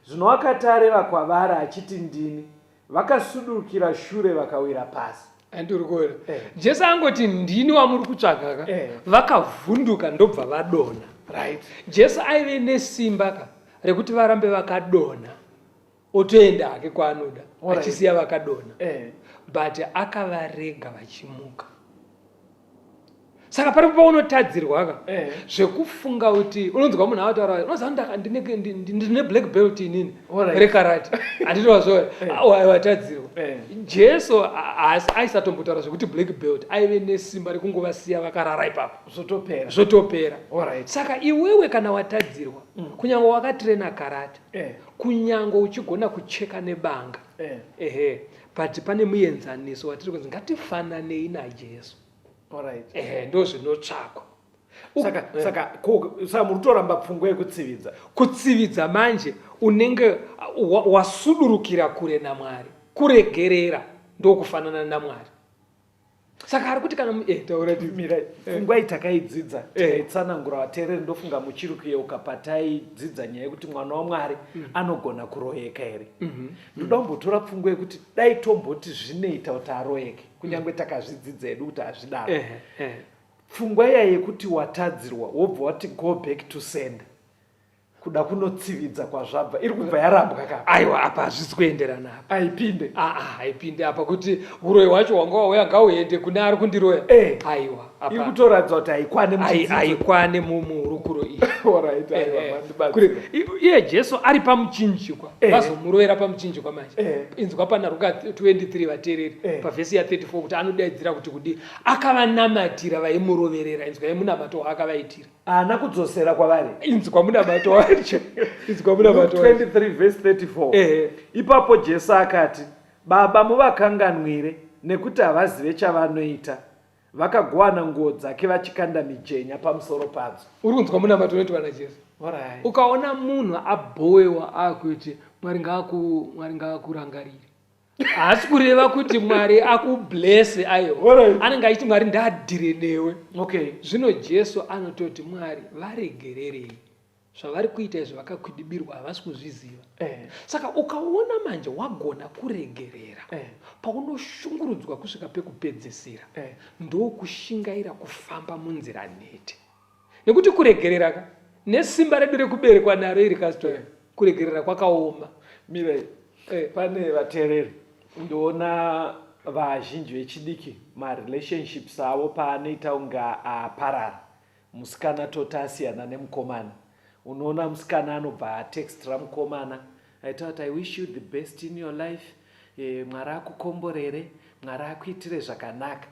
Zvino akati areva kwavari achiti ndini, vakasudurukira shure vakawira pasi. Andiri kuona Jesu angoti ndini wamuri kutsvaka ka vakavhunduka ndobva vadona. Right. Jesu aive nesimba rekuti varambe vakadona otoenda hake kwaanoda achisiya vakadona but akavarega vachimuka. Saka paripo paunotadzirwa zvekufunga kuti unonzwa munhu avataura unoziva ndine black belt inini rekarati handinowazvo watadzirwa. Jesu aisatombotara zvekuti black belt aive nesimba rekungovasiya vakarara ipapo zvotopera. Saka iwewe kana watadzirwa kunyange wakatirena karate kunyange uchigona kucheka nebanga but pane muenzaniso watiri kunzi ngatifananei naJesu. Ndo zvinotsvakwa. Saka muri kutoramba pfungwa kutsividza manje unenge wasudurukira kure naMwari, kuregerera ndokufanana naMwari. Saka ari kuti kana pfungwa iyi takaidzidza tikaitsanangura vateereri ndofunga muchiri kuyeuka pataidzidza nyaya yekuti mwana waMwari anogona kuroyeka here. Ndoda kumbotora pfungwa yekuti dai tomboti zvinoita kuti aroyeke kunyange takazvidzidza hedu kuti hazvidaro. Pfungwa iya yekuti watadzirwa wobva wati go back to sender kuda kunotsividza kwazvabva iri kubva yarambwa kapa. Aiwa apa hazvisi kuenderana apa. Haipinde apa kuti uroyi hwacho wanga wauya ngauende kune ari kundiroya. Aiwa apa iri kutoratidza kuti haikwane murukuro iyi. Iye Jesu ari pamuchinjikwa vazomuroyera pamuchinjikwa manje. Inzwa pana Luka 23 vateereri pavhesi ya 34 kuti anodaidzira kuti kudi akavanamatira vaimuroverera. Inzwa yemunamato waakavaitira ana kudzosera kwavari. Inzwa munamato wacho. Inzwa munamato 23 verse 34. Ipapo Jesu akati, Baba muvakanganwire nekuti havazive chavanoita. Vakagwana nguo dzake vachikanda mijenya pamusoro padzo. Uri kunzwa munamato unoitwa naJesu. Ukaona munhu abhowewa akuti Mwari ngaakurangarire, haasi kureva kuti Mwari akublesse ayo. Anenge achiti Mwari ndadhire newe. Zvino Jesu anototi Mwari varegererei. Zvavari kuita izvo vakakwidibirwa havasi kuzviziva. Saka ukaona manje wagona kuregerera paunoshungurudzwa kusvika pekupedzisira ndokushingaira kufamba munzira nhete. Nekuti kuregerera nesimba redu rekuberekwa naro iri kasitoya kuregerera kwakaoma. Mirai pane vateereri ndoona vazhinji vechidiki marelationships avo paanoita unga aparara. Musikana totasiyana nemukomana. Unoona musikana anobva atextra mukomana aita kuti I wish you the best in your life, Mwari akukomborere, Mwari akuitire zvakanaka.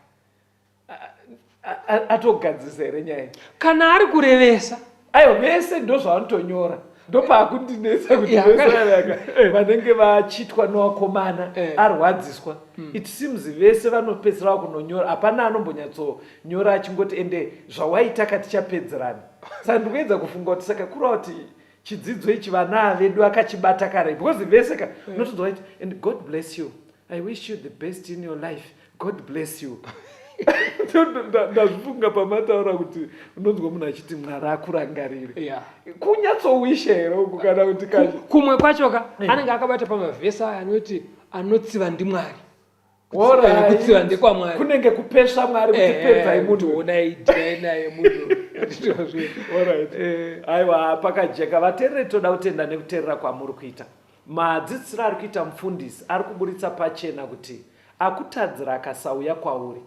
Atogadzisa here nyaya kana ari kurevesa aiwa vese ndo zvavanotonyora ndopaakundinesa kuti vese vanenge vachitwa nevakomana arwadziswa. It seems vese vanopedzera kunonyora, hapana anombonyatsonyora achingoti ende zvawaita katichapedzerana. Saka ndikuedza kufunga kuti saka kura kuti chidzidzo ichi vana vedu akachibata kare because vese unotodza kuti and God bless you, I wish you the best in your life, God bless you. Ndazvifunga pamataura kuti unonzwa munhu achiti Mwari akurangarire. Kunyatsowisha here uku kana kuti kumwe kwachoka anenge akabata pamavhesi aya anoti anotsiva ndiMwari. Kutsiva ndekwaMwari kunenge kupesha Mwari kuti pedzai munhu unaidinaye munhu. Aiwa pakajeka. Vateereri toda kutenda nekuteerera kwamuri kuita. Madzidzisiro ari kuita mufundisi ari kuburitsa pachena kuti akutadzira akasauya kwauri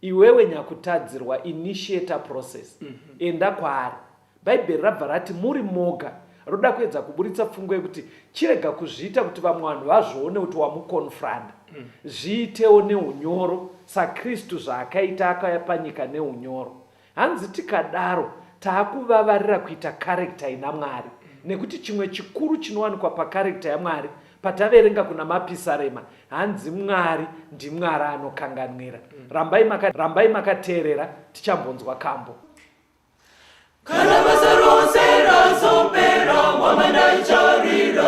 iwewe nyakutadzirwa initiate process. Enda kwaari. Bhaibheri rabva rati muri moga roda kuedza kuburitsa pfungwa yekuti chirega kuzviita kuti vamwe vanhu vazvione kuti wamukonfranda. Zviitewo neunyoro saKristu zvaakaita akauya panyika neunyoro. Hanzi tikadaro taakuvavarira kuita karekta ina Mwari. Nekuti chimwe chikuru chinowanikwa pakarekta yaMwari pataverenga kuna mapisarema hanzi Mwari ndiMwari anokanganwira. Rambai makateerera, tichambonzwa kambo. Kana basa rose razopera wamanda icharira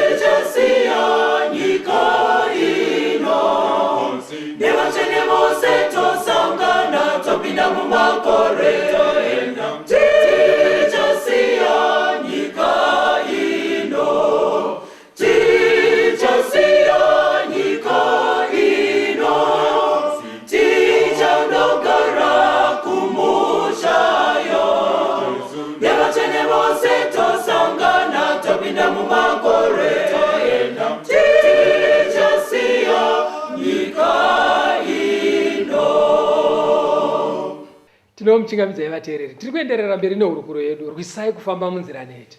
tichasiya nyika ino nevachene vose tosangana topinda mumakore tichasiya nyika ino tichasiya nyika ino tichandogara nevachene vose tosangana topinda mumakore tichasiya nyika ino. Tinomuchingamidzai vateereri, tiri kuenderera mberi nehurukuro yedu, rwisai kufamba munzira nete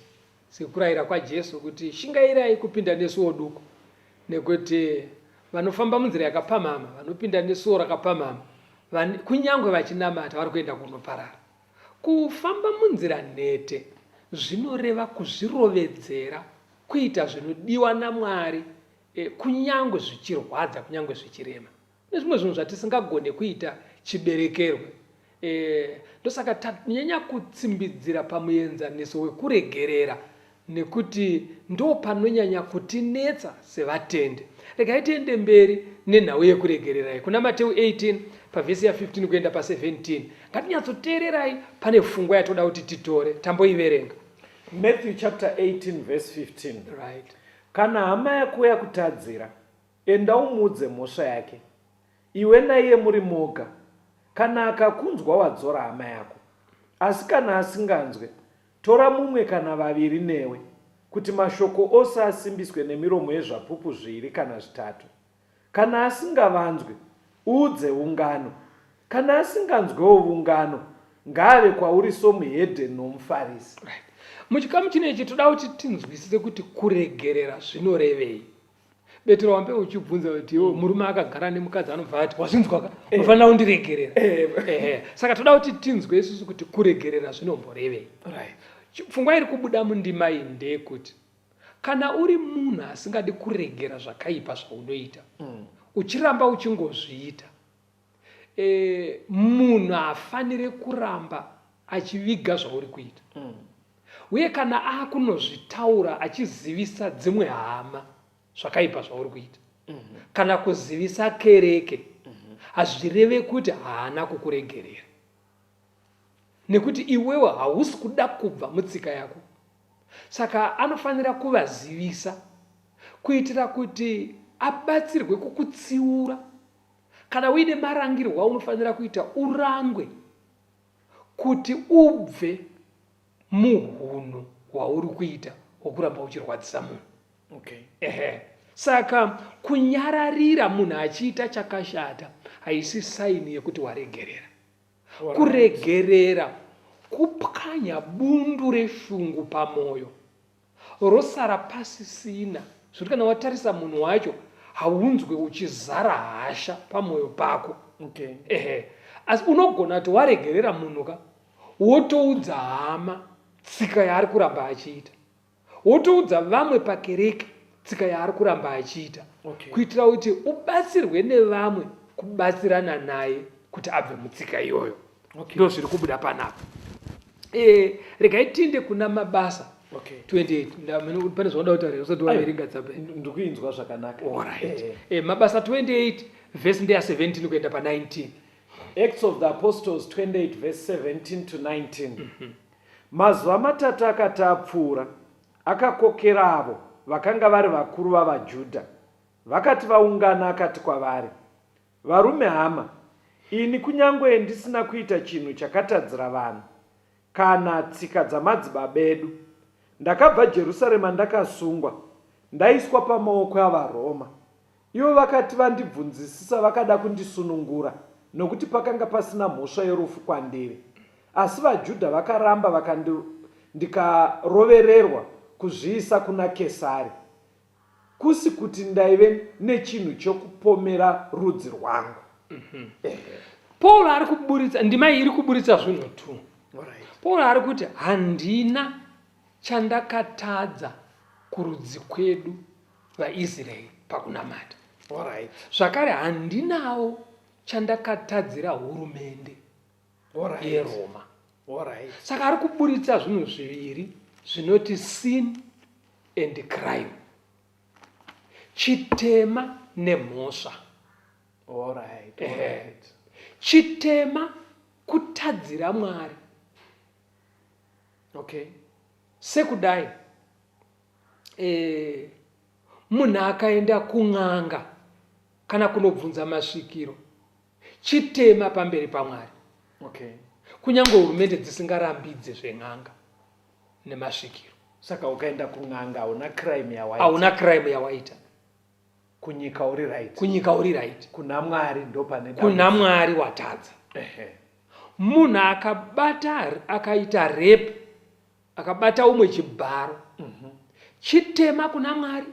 sekurayira kwaJesu kuti shingairai kupinda nesuo duku, nekuti vanofamba munzira yakapamhama, vanopinda nesuo rakapamhama, kunyangwe vachinamata vari kuenda kunoparara. Kufamba munzira nete zvinoreva kuzvirovedzera kuita zvinodiwa naMwari, kunyangwe zvichirwadza, kunyangwe zvichirema, nezvimwe zvinhu zvatisingagone kuita chiberekerwe. Ndosaka tanyanya kutsimbidzira pamuenzaniso wekuregerera, nekuti ndo panonyanya kutinetsa sevatende. Regai tiende mberi nenhau yekuregererai kuna Mateo 18 pavhesi ya 15 kuenda pa17. Ngatinyatsoteererai, pane pfungwa yatoda kuti titore, tamboiverenga. Matthew chapter 18 verse 15. Right. Kana hama yako yakutadzira, enda umuudze mhosva yake, iwe naiye muri moga. Kana akakunzwa wadzora hama yako. Asi kana asinganzwe, tora mumwe kana vaviri newe, kuti mashoko ose asimbiswe nemiromo yezvapupu 2 kana 3. Kana asingavanzwe, uudze ungano. Kana asinganzwewo ungano, ngave kwauri somuhedheni nomuFarisi. Right. Muchikamu chinechi toda kuti tinzwisise kuti kuregerera zvinorevei. Betero wambe uchibvunza kuti iwo murume akagara nemukadzi anobva ati wazvinzwa ka unofanira kundiregerera. Saka toda kuti tinzwe isusu kuti kuregerera zvinomborevei. Right. Pfungwa iri kubuda mundima iyi ndeyekuti kana uri munhu asingadi kuregera zvakaipa zvaunoita, uchiramba uchingozviita, munhu afanire kuramba achiviga zvauri kuita. Uye kana akunozvitaura achizivisa dzimwe hama zvakaipa zvauri kuita, kana kuzivisa kereke, hazvireve kuti haana kukuregerera, nekuti iwewe hausi kuda kubva mutsika yako. Saka anofanira kuvazivisa kuitira kuti abatsirwe kukutsiura. Kana uine marangirwo aunofanira kuita, urangwe kuti ubve muhunhu hwauri kuita hwokuramba uchirwadzisa munhu. Okay. Saka kunyararira munhu achiita chakashata haisi saini yekuti waregerera. Kuregerera kupwanya bundu reshungu pamwoyo rosara pasisina, zvekuti kana watarisa munhu wacho haunzwe uchizara hasha pamwoyo pako. Okay. Asi unogona kuti waregerera munhu ka wotoudza hama tsika yaari kuramba achiita, wotoudza vamwe pakereke tsika yaari kuramba achiita. Okay. Kuitira kuti ubatsirwe nevamwe kubatsirana naye kuti abve mutsika iyoyo. Okay. Ndo zviri kubuda panapa. Regai tiende kuna Mabasa. Okay. 28. Pane zvaunoda kutaura usati waverenga tsamba. Ndikuinzwa zvakanaka. Alright. Mabasa 28 verse ndeya 17 kuenda pa19. Acts of the Apostles 28 verse 17 to 19. Mazuva matatu akati apfuura, akakokera avo vakanga vari vakuru vavaJudha. Vakati vaungana, akati kwavari, varume hama, ini kunyangwe ndisina kuita chinhu chakatadzira vanhu kana tsika dzamadzibaba edu, ndakabva Jerusarema ndakasungwa, ndaiswa pamaoko avaRoma. Ivo vakati vandibvunzisisa vakada kundisunungura, nokuti pakanga pasina mhosva yorufu kwandiri. Asi vaJudha vakaramba ndikarovererwa kuzviisa kuna Kesari, kusi kuti ndaive nechinhu chokupomera rudzi rwangu. Paul ari kuburitsa, ndima iri kuburitsa zvinhu tu. Paul ari kuti handina chandakatadza kurudzi kwedu vaIsraeri pakunamata. Alright. Zvakare handinawo chandakatadzira hurumende Alright. yeRoma. Alright. Saka ari kuburitsa zvinhu zviviri zvinoti sin and crime, chitema nemhosva. Alright. Alright. Chitema kutadzira Mwari. Okay. Sekudai munhu akaenda kun'anga kana kunobvunza masvikiro, chitema pamberi paMwari. Okay. Kunyange hurumende dzisingarambidze zven'anga nemasvikiro. Saka ukaenda kun'anga hauna crime yawaita. Hauna crime yawaita. Kunyika uri right. Kunyika uri right. Kuna Mwari ndo pane Kuna Mwari watadza. Munhu akaita rape, akabata umwe chibharo, chitema kuna Mwari,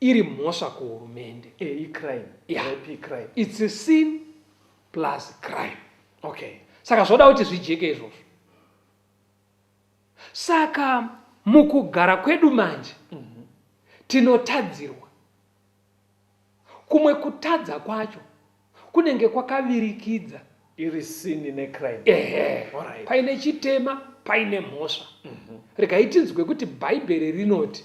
iri mhosva kuhurumende. Crime. Yeah. Rape crime. It's a sin plus crime. Okay. Saka zvoda kuti zvijeke izvozvo. Saka mukugara kwedu manje tinotadzirwa. Kumwe kutadza kwacho kunenge kwakavirikidza iri sin necrime. Alright. Paine chitema, paine mhosva. Regai tinzwe kuti Bhaibheri rinoti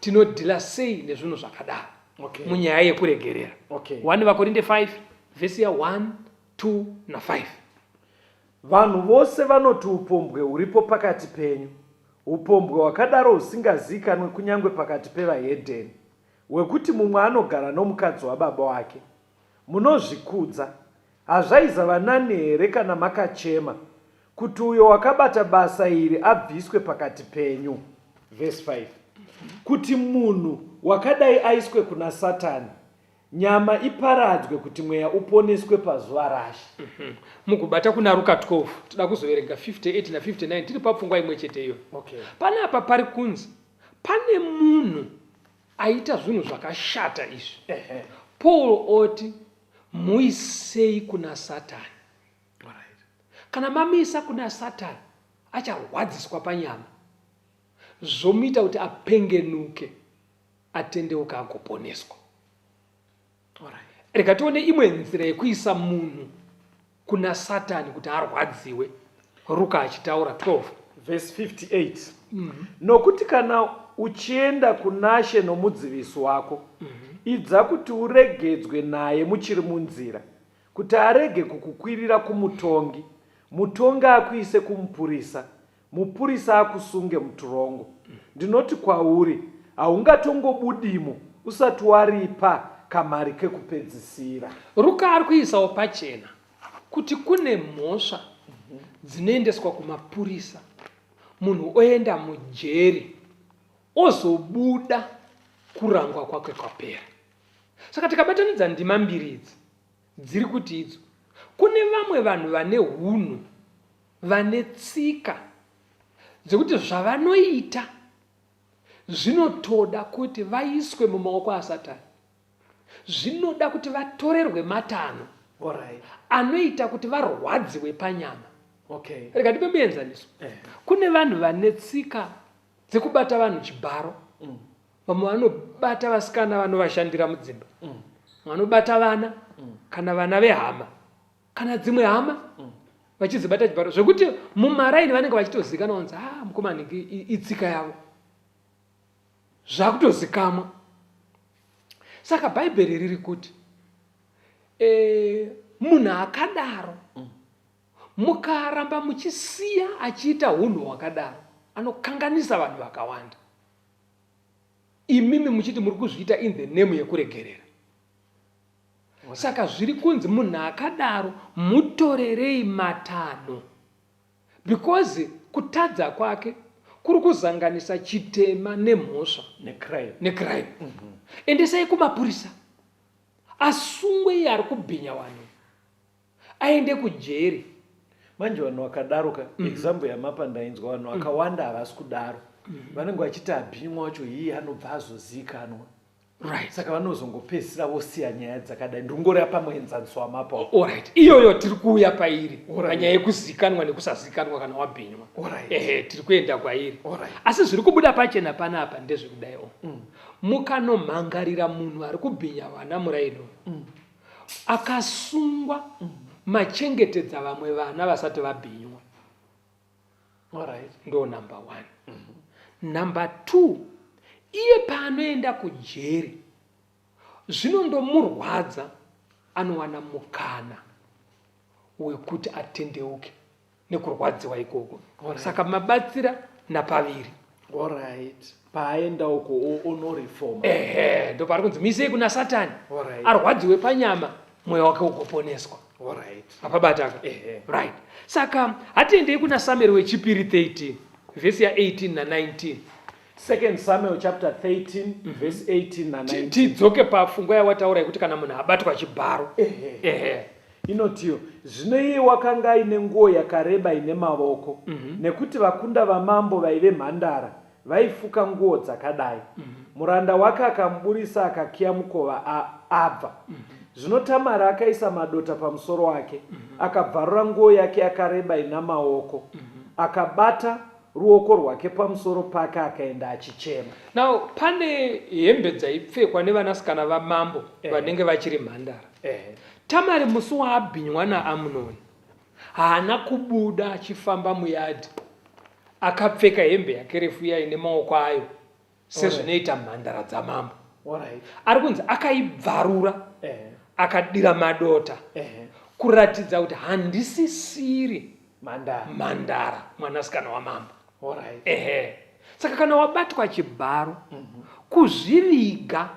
tinodhila sei nezvinhu zvakadaro. Okay. Munyaya yekuregerera. Okay. 1 Vakorinde 5 vhesi ya 1, 2 na5. Vanhu vose vanoti upombwe huripo pakati penyu, upombwe hwakadaro husingazikanwe kunyange pakati pevahedheni, hwekuti mumwe anogara nomukadzi wababa wake. Munozvikudza. Hazvaizava nani here kana makachema kuti uyo wakabata basa iri abviswe pakati penyu? Verse 5. Kuti munhu wakadai aiswe kuna Satani, nyama iparadzwe kuti mweya uponeswe pazuva raShe. Mukubata kuna Luka 12 toda kuzoverenga 58 na 59 tiri papfungwa imwe cheteyo. Okay. Panapa pari kunzi pane munhu aita zvinhu zvakashata izvi. Paul oti muisei kuna Satani. Alright. Kana mamisa kuna Satani acharwadziswa panyama, zvomuita kuti apengenuke, atendeuka agoponeswa. Alright. Rega tione imwe nzira yekuisa munhu kuna Satani kuti arwadziwe. Luka achitaura 12 Verse 58. Nokuti kana uchienda kunaShe nomudzivisi wako, idza kuti uregedzwe naye muchiri munzira, kuti arege kukukwirira kumutongi, mutongi akuise kumupurisa, mupurisa akusunge mutorongo. Ndinoti kwauri, haungatongobudimo usati waripa kamari kekupedzisira. Luka ari kuisawo pachena kuti kune mhosva dzinoendeswa kumapurisa, munhu oenda mujeri ozobuda kurangwa kwake kwapera. Saka tikabatanidza ndima mbiri idzi dziri kuti idzo, kune vamwe vanhu vane hunhu, vane tsika dzekuti zvavanoita zvinotoda kuti vaiswe mumaoko aSatani. Zvinoda kuti vatorerwe matanho anoita kuti varwadziwe panyama. Okay. Rega ndipe muenzaniso. Kune vanhu vane tsika dzekubata vanhu chibharo. Vamwe vanobata vasikana vanovashandira mudzimba. Vanobata vana kana vana vehama kana dzimwe hama vachizibata chibharo zvekuti mumaraini vanenge vachitozikanwa kunzi mukomana itsika yavo. Zvakutozikamwa. Saka Bhaibheri riri kuti munhu akadaro mukaramba muchisiya achiita hunhu hwakadaro anokanganisa vanhu vakawanda. Imimi muchiti muri kuzviita in the name yekuregerera. Saka zviri kunzi munhu akadaro mutorerei matanho, because kutadza kwake kuri kuzanganisa chitema nemhosva necrime. Endesai kumapurisa, asungwe ari kubhinya vanhu, aende kujeri. Manje vanhu vakadaroka, example yamapa ndainzwa vanhu vakawanda havasi kudaro. Vanenge vachiti abhinywa wacho iye anobva azozikanwa. Right. saka vanozongopedzisira vosiya nyaya dzakadai. ndingoreva pamuenzaniso wamapo. Alright, iyoyo tiri kuuya pairi Alright. panyaya yekuzivikanwa nekusazivikanwa kana wabhinywa. Alright. Tiri kuenda kwairi. Alright. Asi zviri kubuda pachena panapa ndezvekudaiwo. Mukanomhangarira munhu ari kubhinya vana muraino akasungwa machengetedza vamwe vana vasati vabhinywa. Alright. Ndo number 1. Number 2, iye paanoenda kujeri zvinondomurwadza, anowana mukana wekuti atendeuke nekurwadziwa ikoko. Saka mabatsira napaviri. Alright. paaenda uko onoreforma. Ndo pari kunzi muisei kuna Satani. Alright. Arwadziwe panyama, mweya wake ugoponeswa. Alright. Apabataka. Right. Saka hatiendei kuna Samueri wechipiri 13 vhesi ya18 na19. 2 Samuel chapter 13 verse 18 na 19. Tidzoke pafungwa yawataura yekuti kana munhu abatwa chibharo. Inotiyo zvino iye wakanga aine nguo yakareba ine mavoko nekuti vakunda vamambo vaive mhandara vaifuka nguo dzakadai. Muranda wake akamuburisa akakiya mukova abva. Zvino Tamari akaisa madota pamusoro wake akabvarura nguo yake yakareba ina maoko akabata ruoko rwake pamusoro pake akaenda achichema. Now pane hembe dzaipfekwa nevanasikana vamambo vanenge vachiri mhandara. Tamari musi waabhinywa naAmunoni haana kubuda achifamba muyadhi akapfeka hembe yake refu iya ine maoko ayo sezvinoita mhandara dzamambo. Ari kunzi akaibvarura akadira madota kuratidza kuti handisisiri mhandara mwanasikana wamambo. Saka kana wabatwa chibharo kuzviviga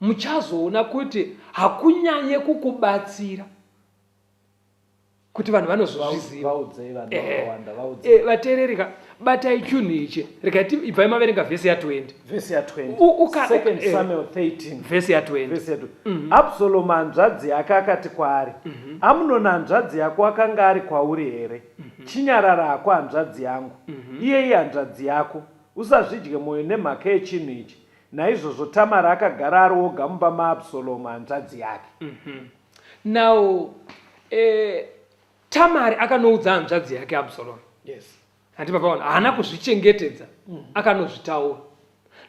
muchazoona kuti hakunyanye kukubatsira kuti vanhu vanozozviziva. Vateererika batai chinhu ichi. Rekati ibvai maverenga vhesi ya20. Vhesi ya20. 2 Samuel 13 vhesi ya20. Absalomu hanzvadzi yake akati kwaari, Amunoni hanzvadzi yako akanga ari kwauri here? Chinyarara hako hanzvadzi yangu. Iyeye hanzvadzi yako. Usazvidye mwoyo nemhaka yechinhu ichi. Naizvozvo Tamari akagara ari oga mumba maAbsalomu hanzvadzi yake. Now Tamari akanoudza hanzvadzi yake Absalomu. Handipapaona haana kuzvichengetedza akanozvitaura.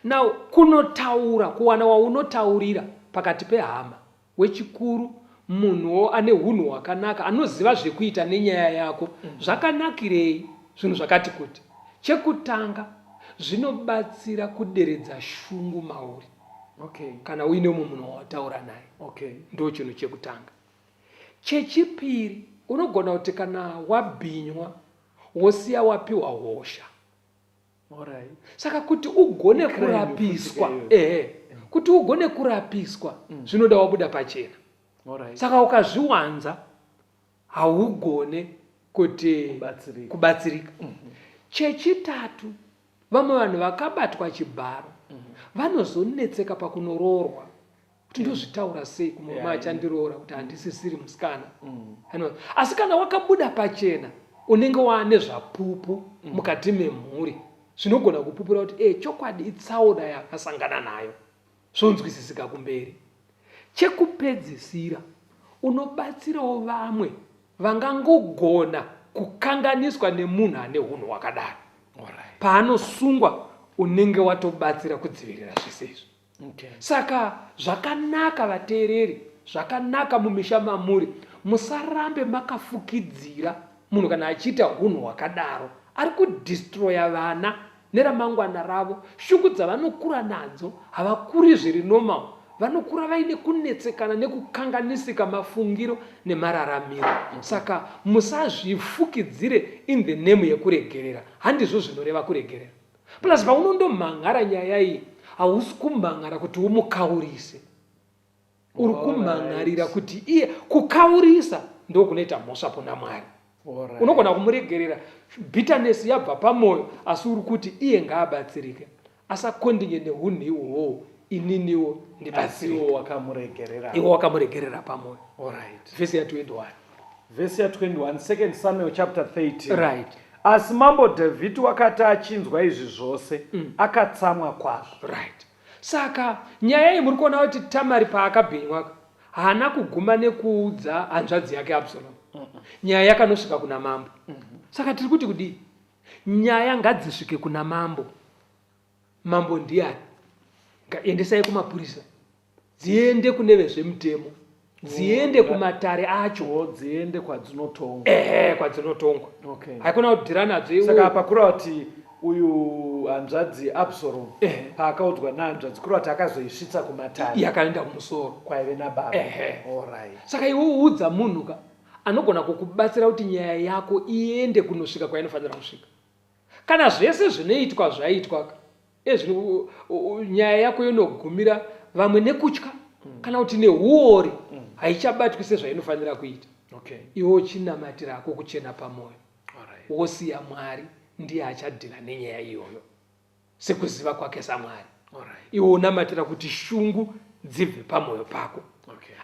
Now kunotaura kuwana waunotaurira pakati pehama wechikuru munhuwo ane hunhu hwakanaka anoziva zvekuita nenyaya yako zvakanakirei zvinhu zvakati kuti. Chekutanga zvinobatsira kuderedza shungu mauri kana uine munhu wataura naye. Ndo chinhu chekutanga. Chechipiri unogona kuti kana wabhinywa wosiya wapiwa hosha. Saka kuti ugone kurapiswa kuti ugone kurapiswa zvinoda wabuda pachena. Saka ukazviwanza haugone kuti kubatsirika. Chechitatu vamwe vanhu vakabatwa chibharo vanozonetseka pakunoroorwa kuti ndozvitaura sei kumama achandiroora kuti handisisiri musikana. Asi kana wakabuda pachena unenge waane zvapupu mukati memhuri zvinogona kupupura kuti chokwadi itsaona yakasangana nayo zvonzwisisika kumberi. Chekupedzisira unobatsirawo vamwe vangangogona kukanganiswa nemunhu ane hunhu hwakadaro. Paanosungwa unenge watobatsira kudzivirira zvisizvo. Saka zvakanaka vateereri, zvakanaka mumisha mamuri, musarambe makafukidzira munhu kana achiita hunhu hwakadaro ari kudhistroya vana neramangwana ravo. Shungu dzavanokura nadzo havakuri zviri normal, vanokura vaine kunetsekana nekukanganisika mafungiro nemararamiro. Saka musazvifukidzire in the name yekuregerera. Handizvo zvinoreva kuregerera. Plus paunondomhan'ara nyaya iyi hausi kumhan'ara kuti umukaurise, uri kumhan'arira kuti iye kukaurisa ndo kunoita mhosva kuna Mwari. Unogona kumuregerera bitterness yabva pamwoyo asi uri kuti iye ngaabatsirike asakondinye nehunhu ihwohwo ininiwo ndibatsirike. Iwo wakamuregerera pamwoyo. Vhesi ya21. Vhesi ya21 2 Samuel chapter 13. Right. Asi mambo Dhavhidhi wakati achinzwa izvi zvose akatsamwa kwazvo. Right. Saka nyaya iyi muri kuona kuti Tamari paakabhenywa haana kuguma nekuudza hanzvadzi yake Absalom. Nyaya yakanosvika kuna mambo. Saka tiri kuti kudii? Nyaya ngadzisvike kuna mambo. Mambo ndiani? Endesai kumapurisa, dziende kune vezvemutemo, dziende kumatare acho, dziende kwadzinotongwa. Kwadzinotongwa. Okay. Haikona kudhira nadzo. Saka pakura kuti uyu hanzvadzi Absalom paakaudzwa nahanzvadzi kuri kuti akazoisvitsa kumatare yakaenda kumusoro kwaive nababa. Alright. Saka iwe uudza munhu ka anogona kukubatsira kuti nyaya yako iende kunosvika kwainofanira kusvika. Kana zvese zvinoitwa zvaitwa nyaya yako inogumira vamwe nekutya kana kuti neuori haichabatwi sezvainofanira kuita. Okay. Iwe uchinamatira ako kuchena pamwoyo. Wosiya Mwari ndiye achadhira nenyaya iyoyo sekuziva kwake saMwari. Iwe unamatira kuti shungu dzibve pamwoyo pako.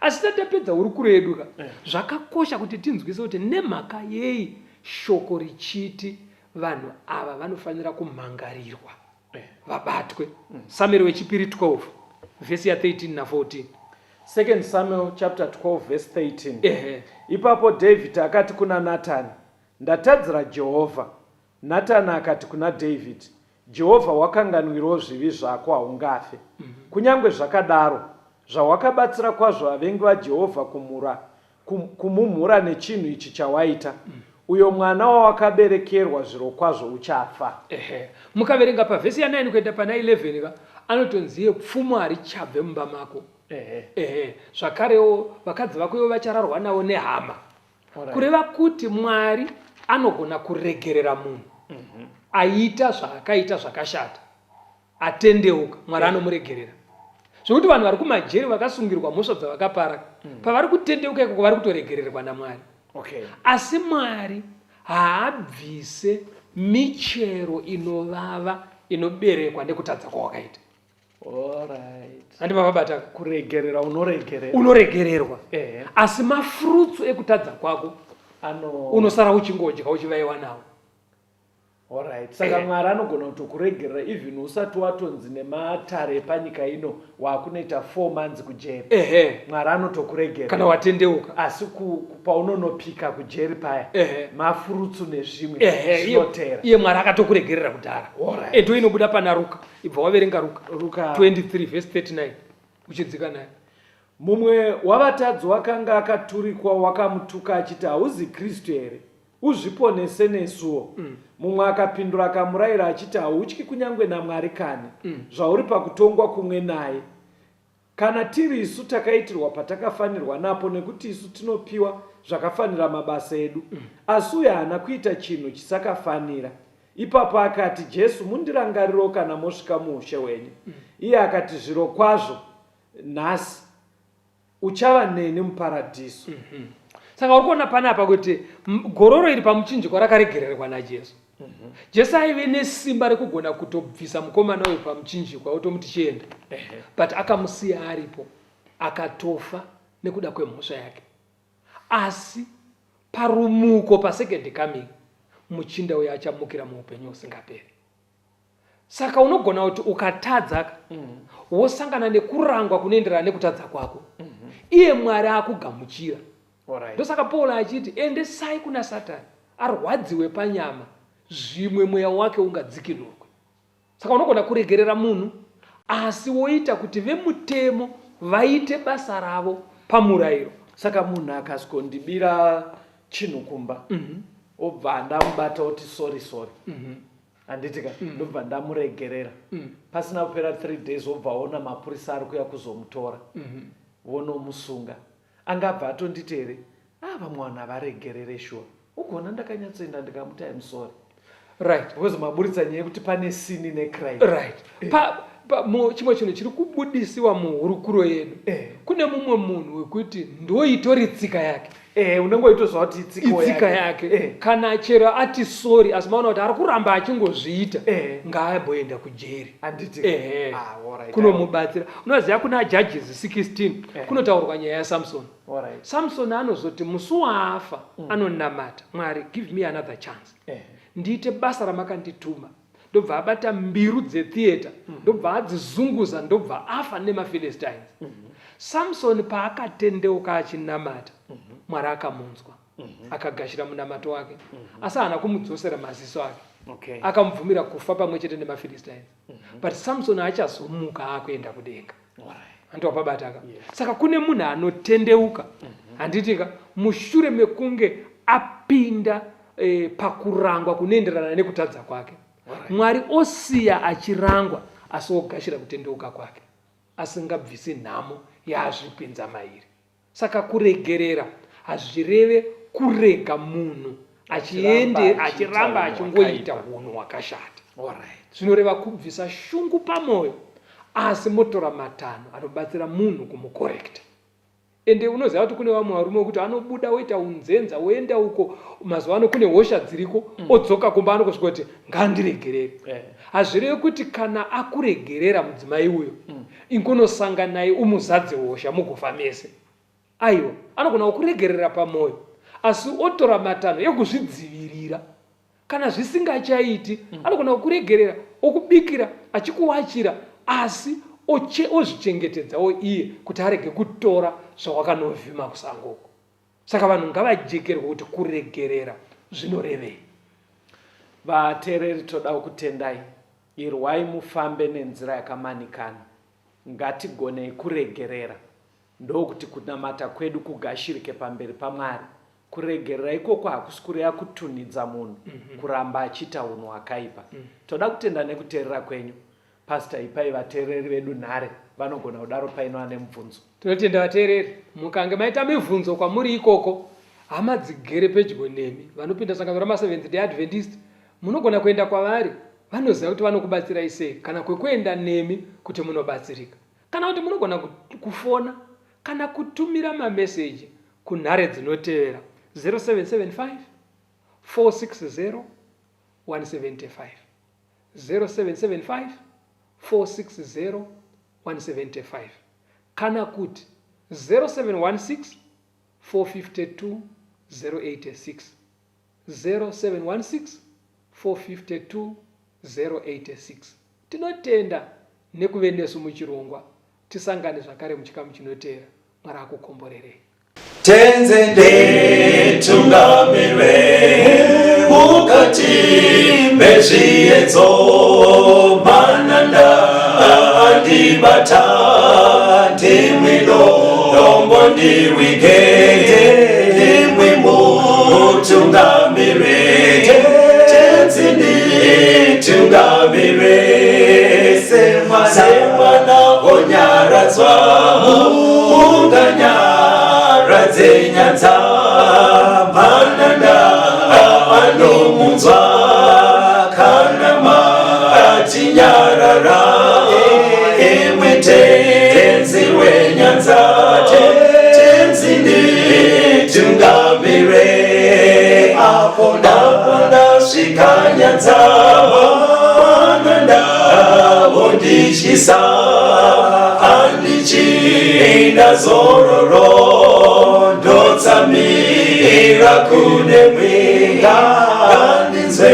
Asi tatapedza uri kuredu ka zvakakosha kuti tinzwise kuti nemhaka yei shoko richiti vanhu ava vanofanira kumhangarirwa vabatwe. Samueri wechipiri 12 vhesi ya 13 na 14. 2 Samuel chapter 12 verse 13. Ipapo David akati kuna Natani, ndatadzira Jehovha. Natani akati kuna David, Jehovha wakanganwirawo zvivi zvako haungafe. Kunyange zvakadaro, zvawakabatsira kwazvo vavengi vaJehovha kumumhura nechinhu ichi chawaita, uyo mwana wawakaberekerwa zviro kwazvo uchafa. Mukaverenga pavhesi ya 9 kuenda pana 11 ka anotonziye pfumo harichabve mumba mako. Zvakarewo vakadzi vako ivo vachararwa nawo nehama. Kureva kuti Mwari anogona kuregerera munhu aita zvaakaita zvakashata, atendeuka, Mwari anomuregerera. Zvokuti vanhu vari kumajeri vakasungirwa mhosva dzavakapara pavari kutendeuka ikoko vari kutoregererwa naMwari. Asi Mwari haabvise michero inovava inoberekwa nekutadza kwawakaita. Handima mabata kuregerera unoregererwa. Asi mafurutsu ekutadza kwako unosara uchingodya uchivaiwa nawo. Saka Mwari anogona kutokuregerera even usati watonzi nematare panyika ino wakunoita 4 months kujeri. Mwari anotokuregerera kana watendeuka. Asi paunonopika kujeri paya mafurutsu nezvimwe zvinotera. Iye Mwari akatokuregerera kudhara. Eto inobuda pana Ruka. Ibva waverenga Ruka 23 verse 39 uchidzika naye. Mumwe wavatadzi wakanga akaturikwa wakamutuka achiti, hauzi Kristu here? Uzviponese nesuwo. Mumwe akapindura akamurayira achiti, hautyi kunyange naMwari kani zvauri pakutongwa kumwe naye. Kana tiri isu takaitirwa patakafanirwa napo, nekuti isu tinopiwa zvakafanira mabasa edu. Asi uyo haana kuita chinhu chisakafanira. Ipapo akati, Jesu, mundirangarirewo kana mosvika muushe hwenyu. Iye akati, zviro kwazvo nhasi uchava neni muparadhiso. Saka uri kuona panapa kuti gororo iri pamuchinjikwa rakaregererwa naJesu. Jesu aive nesimba rekugona kutobvisa mukomana uyu pamuchinjikwa otomuti chienda. But akamusiya aripo akatofa nekuda kwemhosva yake. Asi parumuko pasecond coming muchinda uyu achamukira muupenyu usingaperi. Saka unogona kuti ukatadza wosangana nekurangwa kunoenderana nekutadza kwako, iye Mwari akugamuchira. Ndosaka Paul achiti endesai kuna Satani arwadziwe panyama, zvimwe mweya wake ungadzikirwe. Saka unogona kuregerera munhu asi woita kuti vemutemo vaite basa ravo pamurayiro. Saka munhu akasikondibira chinhu kumba obva ndamubata oti sorry handitika ndobva ndamuregerera pasina kupera 3 days obva ona mapurisa ari kuya kuzomutora vonomusunga, angabva atonditi here vamwe vanhu avaregerere shuwa ugona ndakanyatsoenda ndikamuti I'm sorry, right, because maburitsa nyaya yekuti pane sini necrime, right. Chimwe chinhu chiri kubudisiwa muhurukuro yedu, kune mumwe munhu wekuti ndoitori tsika yake. Unongoitozva kuti itsika yake. Kana chero ati sorry asi maona kuti ari kuramba achingozviita, ngaamboenda kujeri. Kunomubatsira. Unoziva kuna Judges 16 kunotaurwa nyaya yaSamson. Samson anozoti musi waafa anonamata Mwari, give me another chance. Ndiite basa ramakandituma. ndobva abata mbiru dzetheatre ndobva adzizunguza ndobva afa nemaphilistines. Samson paakatendeuka achinamata Mwari akamunzwa akagashira munamato wake asi haana kumudzosera maziso ake. Okay. Akamubvumira kufa pamwe chete nemaphilistines. But Samson achazomuka akuenda kudenga. Andopabataka. Saka kune munhu anotendeuka. Handitika mushure mekunge apinda pakurangwa kunoenderana nekutadza kwake. Mwari osiya achirangwa asi ogashira kutendeuka kwake. Asingabvisi nhamo yaazvipinza mairi. Saka kuregerera hazvireve kurega munhu achiramba achingoita hunhu hwakashata. Zvinoreva kubvisa shungu pamwoyo asi motora matanho anobatsira munhu kumukorekta. Ende unoziva kuti kune vamwe varume vokuti anobuda woita unzenza woenda uko mazuva ano kune hosha dziriko odzoka kumba anokusvika kuti ngandiregerere. Hazvirevi kuti kana akuregerera mudzimai uyo ingonosangana naye umuzadze hosha mugofa mese. Aiwa anogona kukuregerera pamwoyo asi otora matanho ekuzvidzivirira. Kana zvisingachaiti anogona kukuregerera okubikira achikuwachira asi ozvichengetedzawo iye kuti arege kutora zvawakanovhima kusangoko. Saka vanhu ngavajekerwe kuti kuregerera zvinorevei. Vateereri toda kutendai, irwai mufambe nenzira yakamanikana. Ngatigonei kuregerera ndokuti kunamata kwedu kugashirike pamberi paMwari. Kuregerera ikoko hakusi kureva kutunhidza munhu kuramba achiita hunhu hwakaipa. Toda kutenda nekuteerera kwenyu. Pastor ipai vateereri vedu nhare vanogona kudaro paino ane mubvunzo. Tinotenda vateereri, mukange maita mibvunzo kwamuri ikoko, hama dzigere pedyo nemi vanopinda sangano rama-Seventh Day Adventist, munogona kuenda kwavari, vanoziva kuti vanokubatsirai sei, kana kwekuenda nemi kuti munobatsirika. Kana kuti munogona kufona kana kutumira mameseji kunhare dzinotevera 0775 460 175 0775 460 175 kana kuti 0716 452 086 0716 452 086. Tinotenda nekuve nesu muchirongwa. Tisangane zvakare muchikamu chinotevera. Mwari akukomborerei. Tenzende tungamirwe mukati mezviedzo mananda andibata ndimwino dombo ndiwigende ndimwimo tungamirwe tenzende tungamirwe semana onyaradzwa unganyara nyanza mananda anomunzwa kana matinyarara emwe tenzi wenyanza tenzini tungamire apo ndasvika nyanza mananda ondichisa andichienda zororo ndotsamira kune mwinga andinzwe